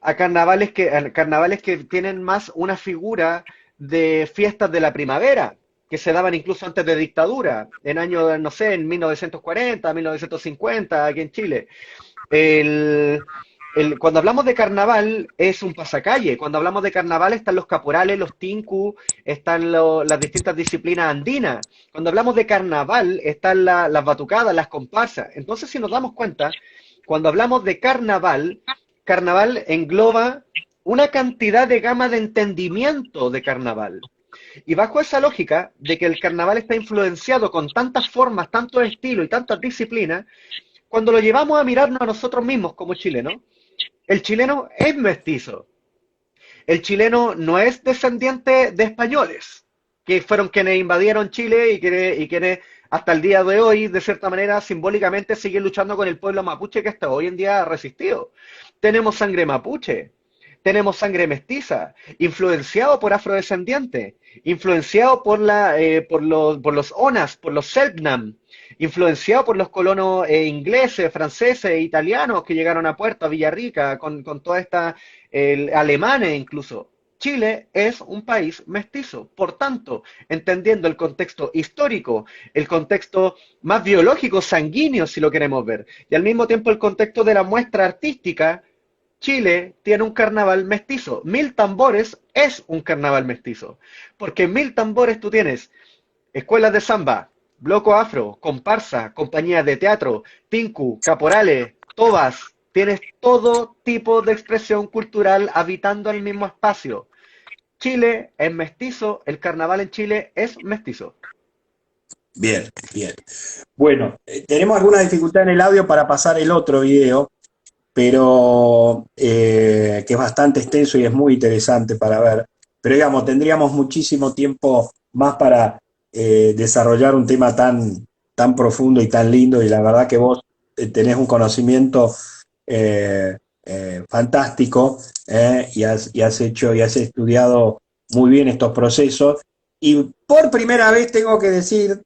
a carnavales que tienen más una figura de fiestas de la primavera, que se daban incluso antes de dictadura, en años, no sé, en 1940, 1950, aquí en Chile. El, cuando hablamos de carnaval es un pasacalle, cuando hablamos de carnaval están los caporales, los tinku, están las distintas disciplinas andinas. Cuando hablamos de carnaval están las batucadas, las comparsas. Entonces, si nos damos cuenta, cuando hablamos de carnaval, carnaval engloba una cantidad de gama de entendimiento de carnaval. Y bajo esa lógica de que el carnaval está influenciado con tantas formas, tantos estilos y tantas disciplinas, cuando lo llevamos a mirarnos a nosotros mismos como chilenos, el chileno es mestizo. El chileno no es descendiente de españoles, que fueron quienes invadieron Chile y quienes hasta el día de hoy, de cierta manera, simbólicamente siguen luchando con el pueblo mapuche que hasta hoy en día ha resistido. Tenemos sangre mapuche, tenemos sangre mestiza, influenciado por afrodescendientes, influenciado por los ONAS, por los Selknam, influenciado por los colonos ingleses, franceses, italianos que llegaron a Puerto, a Villarrica, con toda esta, alemanes incluso. Chile es un país mestizo, por tanto, entendiendo el contexto histórico, el contexto más biológico, sanguíneo, si lo queremos ver, y al mismo tiempo el contexto de la muestra artística, Chile tiene un carnaval mestizo. Mil Tambores es un carnaval mestizo, porque en Mil Tambores tú tienes escuelas de samba, bloco afro, comparsa, compañías de teatro, tinku, caporales, tobas, tienes todo tipo de expresión cultural habitando el mismo espacio. Chile es mestizo, el carnaval en Chile es mestizo. Bien, bien. Bueno, tenemos alguna dificultad en el audio para pasar el otro video, pero que es bastante extenso y es muy interesante para ver. Pero digamos, tendríamos muchísimo tiempo más para desarrollar un tema tan profundo y tan lindo, y la verdad que vos tenés un conocimiento fantástico, y has hecho y has estudiado muy bien estos procesos. Y por primera vez tengo que decir,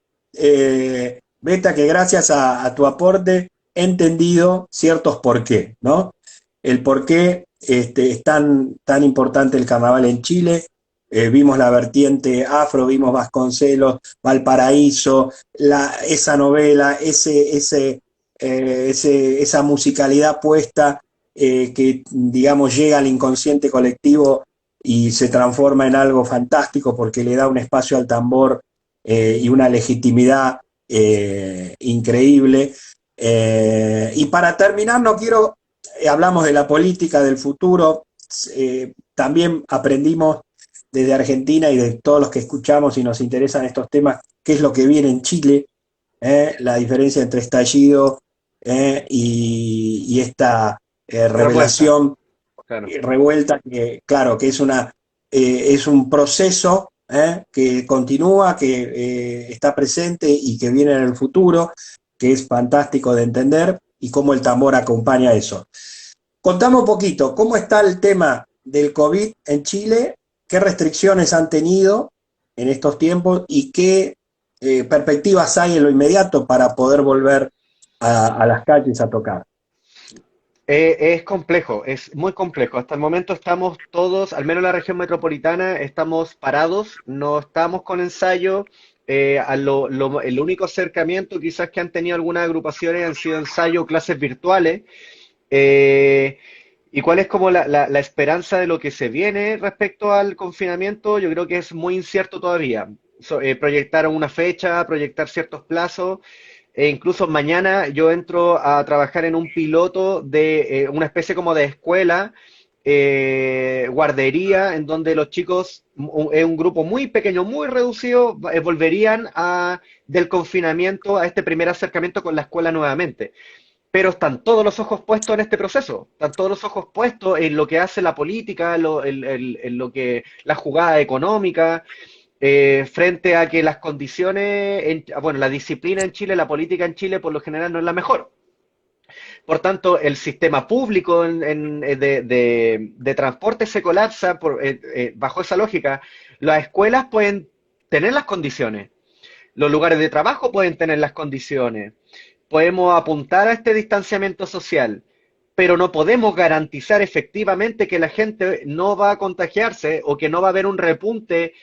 Beta, que gracias a tu aporte he entendido ciertos por qué, ¿no? El por qué es tan importante el carnaval en Chile. Vimos la vertiente afro, vimos Vasconcelos, Valparaíso, esa novela, esa musicalidad puesta, que, digamos, llega al inconsciente colectivo y se transforma en algo fantástico porque le da un espacio al tambor, y una legitimidad increíble. Y para terminar, no quiero, hablamos de la política del futuro, también aprendimos desde Argentina y de todos los que escuchamos y nos interesan estos temas, qué es lo que viene en Chile, la diferencia entre estallido y esta Revuelta, revelación, claro. revuelta, que claro, que es una es un proceso que continúa, que está presente y que viene en el futuro, que es fantástico de entender y cómo el tambor acompaña eso. Contame un poquito, ¿cómo está el tema del COVID en Chile? ¿Qué restricciones han tenido en estos tiempos y qué perspectivas hay en lo inmediato para poder volver a las calles a tocar? Es complejo, es muy complejo. Hasta el momento estamos todos, al menos en la región metropolitana, estamos parados, no estamos con ensayo. El único acercamiento quizás que han tenido algunas agrupaciones han sido ensayo, clases virtuales. Eh, ¿Y cuál es como la esperanza de lo que se viene respecto al confinamiento? Yo creo que es muy incierto todavía. Proyectar una fecha, proyectar ciertos plazos. E incluso mañana yo entro a trabajar en un piloto de una especie como de escuela, guardería, en donde los chicos, es un grupo muy pequeño, muy reducido, volverían del confinamiento a este primer acercamiento con la escuela nuevamente. Pero están todos los ojos puestos en este proceso, están todos los ojos puestos en lo que hace la política, en lo que la jugada económica, frente a que las condiciones, bueno, la disciplina en Chile, la política en Chile por lo general no es la mejor. Por tanto, el sistema público de transporte se colapsa bajo esa lógica. Las escuelas pueden tener las condiciones, los lugares de trabajo pueden tener las condiciones, podemos apuntar a este distanciamiento social, pero no podemos garantizar efectivamente que la gente no va a contagiarse o que no va a haber un repunte,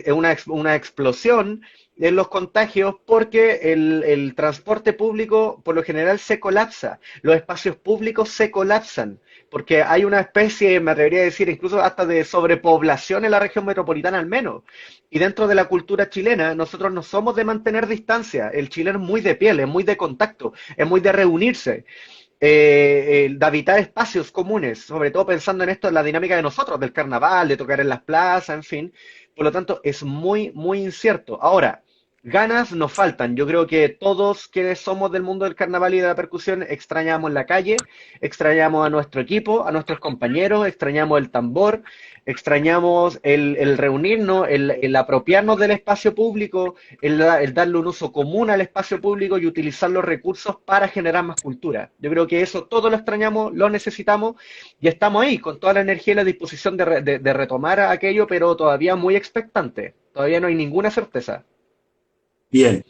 una explosión en los contagios porque el transporte público por lo general se colapsa, los espacios públicos se colapsan, porque hay una especie, me atrevería a decir, incluso hasta de sobrepoblación en la región metropolitana al menos. Y dentro de la cultura chilena, nosotros no somos de mantener distancia, el chileno es muy de piel, es muy de contacto, es muy de reunirse. De habitar espacios comunes, sobre todo pensando en esto, en la dinámica de nosotros, del carnaval, de tocar en las plazas, en fin. Por lo tanto, es muy, muy incierto. Ahora, ganas nos faltan. Yo creo que todos quienes somos del mundo del carnaval y de la percusión extrañamos la calle, extrañamos a nuestro equipo, a nuestros compañeros, extrañamos el tambor, extrañamos el reunirnos, el apropiarnos del espacio público, el darle un uso común al espacio público y utilizar los recursos para generar más cultura. Yo creo que eso todos lo extrañamos, lo necesitamos y estamos ahí con toda la energía y la disposición de retomar aquello, pero todavía muy expectante. Todavía no hay ninguna certeza. Bien.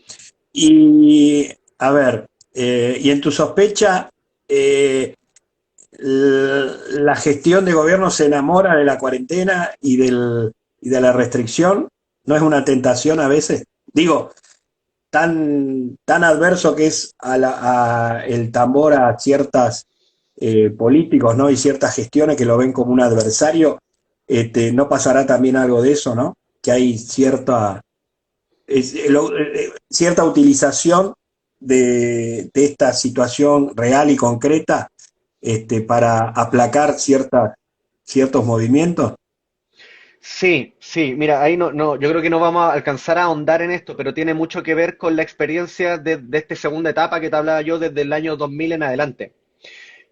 Y a ver, y en tu sospecha, la gestión de gobierno se enamora de la cuarentena y de la restricción. ¿No es una tentación a veces? Digo, tan adverso que es el tambor a ciertas políticos, ¿no? Y ciertas gestiones que lo ven como un adversario. ¿No pasará también algo de eso, ¿no? Que hay cierta utilización de esta situación real y concreta para aplacar ciertos movimientos. Sí, sí, mira, ahí yo creo que no vamos a alcanzar a ahondar en esto, pero tiene mucho que ver con la experiencia de esta segunda etapa que te hablaba yo desde el año 2000 en adelante.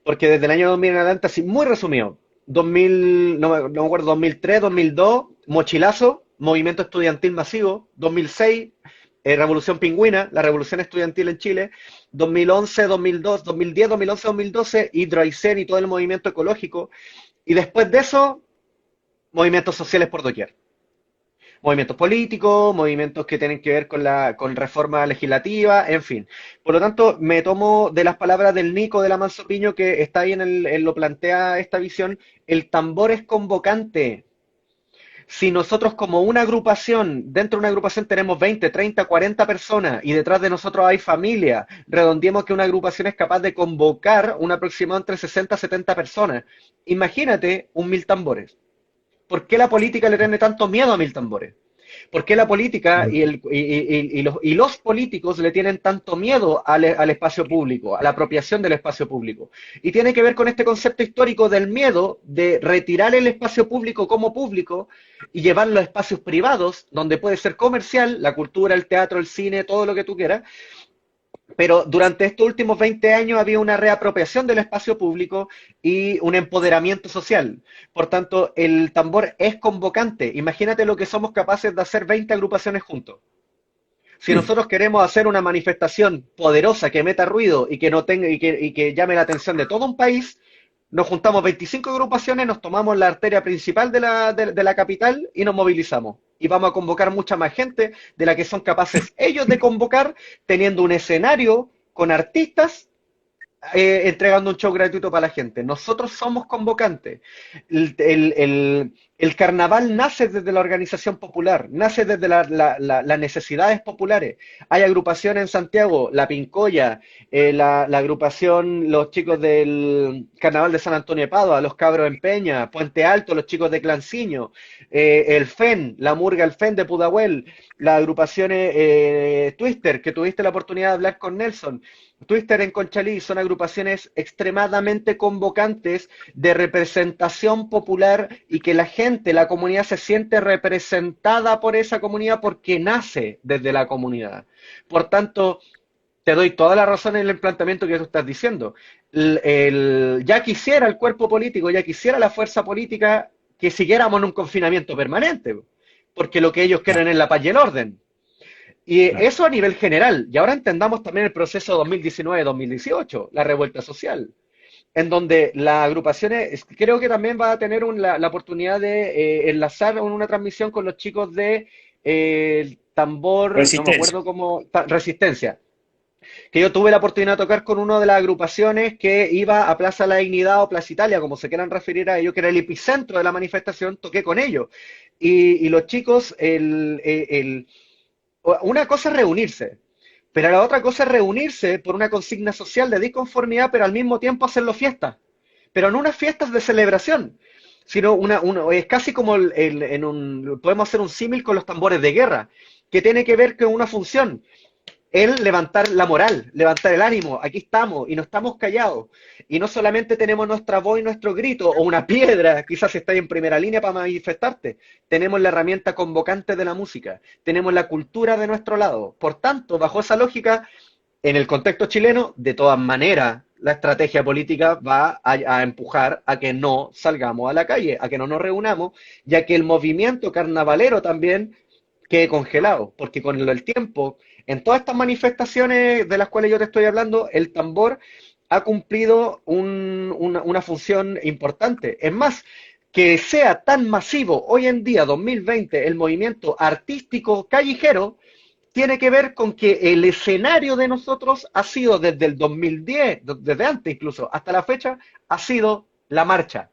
Porque desde el año 2000 en adelante, así muy resumido, 2000, no me acuerdo, 2003, 2002, mochilazo, movimiento estudiantil masivo, 2006, Revolución Pingüina, la revolución estudiantil en Chile, 2011, 2002, 2010, 2011, 2012, Hidro Aysén y todo el movimiento ecológico, y después de eso, movimientos sociales por doquier. Movimientos políticos, movimientos que tienen que ver con reforma legislativa, en fin. Por lo tanto, me tomo de las palabras del Nico de la Manso Piño, que está ahí lo plantea esta visión, el tambor es convocante. Si nosotros como una agrupación, dentro de una agrupación tenemos 20, 30, 40 personas y detrás de nosotros hay familia, redondeemos que una agrupación es capaz de convocar un aproximado entre 60 y 70 personas. Imagínate 1000 tambores. ¿Por qué la política le tiene tanto miedo a 1000 tambores? ¿Por qué la política y los políticos le tienen tanto miedo al espacio público, a la apropiación del espacio público? Y tiene que ver con este concepto histórico del miedo de retirar el espacio público como público y llevarlo a espacios privados, donde puede ser comercial, la cultura, el teatro, el cine, todo lo que tú quieras, Pero durante estos últimos 20 años había una reapropiación del espacio público y un empoderamiento social. Por tanto, el tambor es convocante. Imagínate lo que somos capaces de hacer 20 agrupaciones juntos. Si nosotros queremos hacer una manifestación poderosa que meta ruido y que no tenga y que llame la atención de todo un país, nos juntamos 25 agrupaciones, nos tomamos la arteria principal de la capital y nos movilizamos. Y vamos a convocar mucha más gente de la que son capaces ellos de convocar, teniendo un escenario con artistas entregando un show gratuito para la gente. Nosotros somos convocantes. El carnaval nace desde la organización popular, nace desde las necesidades populares. Hay agrupaciones en Santiago, La Pincoya, la agrupación, los chicos del Carnaval de San Antonio de Padua, los Cabros en Peña, Puente Alto, los chicos de Clanciño, el FEN, la Murga el FEN de Pudahuel, las agrupaciones Twister, que tuviste la oportunidad de hablar con Nelson. Twister en Conchalí son agrupaciones extremadamente convocantes de representación popular y que la gente, la comunidad se siente representada por esa comunidad porque nace desde la comunidad. Por tanto, te doy toda la razón en el planteamiento que tú estás diciendo. Ya quisiera el cuerpo político, ya quisiera la fuerza política que siguiéramos en un confinamiento permanente, porque lo que ellos quieren es la paz y el orden. Y Claro. eso a nivel general. Y ahora entendamos también el proceso 2019-2018, la revuelta social, en donde las agrupaciones, creo que también va a tener la oportunidad de enlazar una transmisión con los chicos de el tambor, no me Resistencia. acuerdo cómo, Resistencia, que yo tuve la oportunidad de tocar con una de las agrupaciones que iba a Plaza La Dignidad o Plaza Italia, como se quieran referir a ello, que era el epicentro de la manifestación, toqué con ellos. Y los chicos, una cosa es reunirse, pero la otra cosa es reunirse por una consigna social de disconformidad, pero al mismo tiempo hacerlo fiestas. Pero no unas fiestas de celebración, sino es casi como podemos hacer un símil con los tambores de guerra, que tiene que ver con una función el levantar la moral, levantar el ánimo, aquí estamos y no estamos callados. Y no solamente tenemos nuestra voz y nuestro grito, o una piedra, quizás si estás en primera línea para manifestarte, tenemos la herramienta convocante de la música, tenemos la cultura de nuestro lado. Por tanto, bajo esa lógica, en el contexto chileno, de todas maneras, la estrategia política va a empujar a que no salgamos a la calle, a que no nos reunamos, ya que el movimiento carnavalero también quede congelado, porque con el tiempo, en todas estas manifestaciones de las cuales yo te estoy hablando, el tambor ha cumplido una función importante. Es más, que sea tan masivo hoy en día, 2020, el movimiento artístico callejero, tiene que ver con que el escenario de nosotros ha sido desde el 2010, desde antes incluso, hasta la fecha, ha sido la marcha.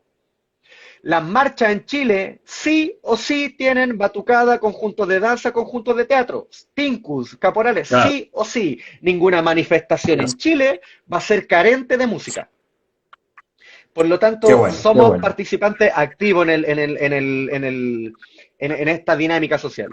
Las marchas en Chile sí o sí tienen batucada, conjuntos de danza, conjuntos de teatro, tincus, caporales, Claro. sí o sí. Ninguna manifestación en Chile va a ser carente de música. Por lo Qué tanto, bueno, qué somos bueno. participantes activos en esta dinámica social.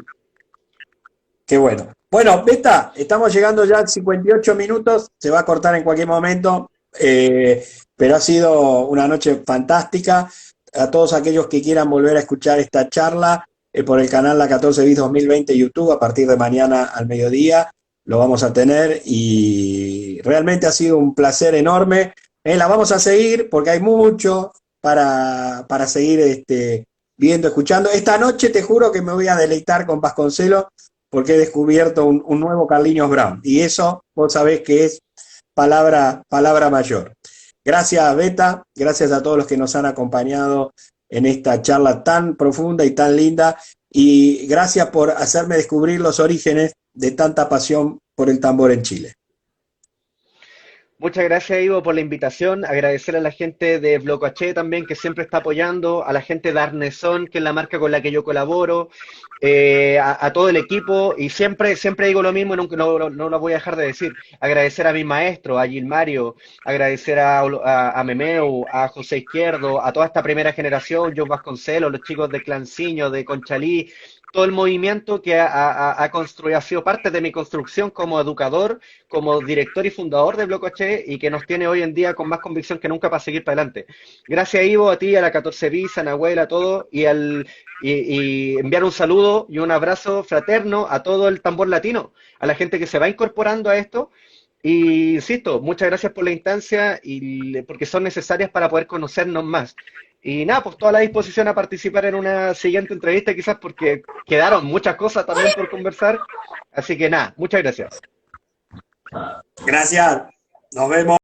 Qué bueno. Bueno, Beta, estamos llegando ya a 58 minutos, se va a cortar en cualquier momento, pero ha sido una noche fantástica. A todos aquellos que quieran volver a escuchar esta charla por el canal La 14 Bis 2020 YouTube, a partir de mañana al mediodía, lo vamos a tener y realmente ha sido un placer enorme. La vamos a seguir porque hay mucho para seguir viendo, escuchando. Esta noche te juro que me voy a deleitar con Vasconcelos porque he descubierto un nuevo Carlinhos Brown. Y eso vos sabés que es palabra mayor. Gracias, Beta. Gracias a todos los que nos han acompañado en esta charla tan profunda y tan linda. Y gracias por hacerme descubrir los orígenes de tanta pasión por el tambor en Chile. Muchas gracias, Ivo, por la invitación. Agradecer a la gente de Blocoche también, que siempre está apoyando, a la gente de Arneson, que es la marca con la que yo colaboro, a todo el equipo, y siempre digo lo mismo y no lo voy a dejar de decir. Agradecer a mi maestro, a Gilmario, agradecer a Memeu, a José Izquierdo, a toda esta primera generación, John Vasconcelos, los chicos de Clanciño, de Conchalí, todo el movimiento que ha construido, ha sido parte de mi construcción como educador, como director y fundador de Blocoche y que nos tiene hoy en día con más convicción que nunca para seguir para adelante. Gracias, Ivo, a ti, a la 14 Bis, a Nahuel, a todo, y enviar un saludo y un abrazo fraterno a todo el tambor latino, a la gente que se va incorporando a esto Y insisto, muchas gracias por la instancia porque son necesarias para poder conocernos más. Y nada, pues toda la disposición a participar en una siguiente entrevista, quizás porque quedaron muchas cosas también por conversar. Así que nada, muchas gracias. Gracias. Nos vemos.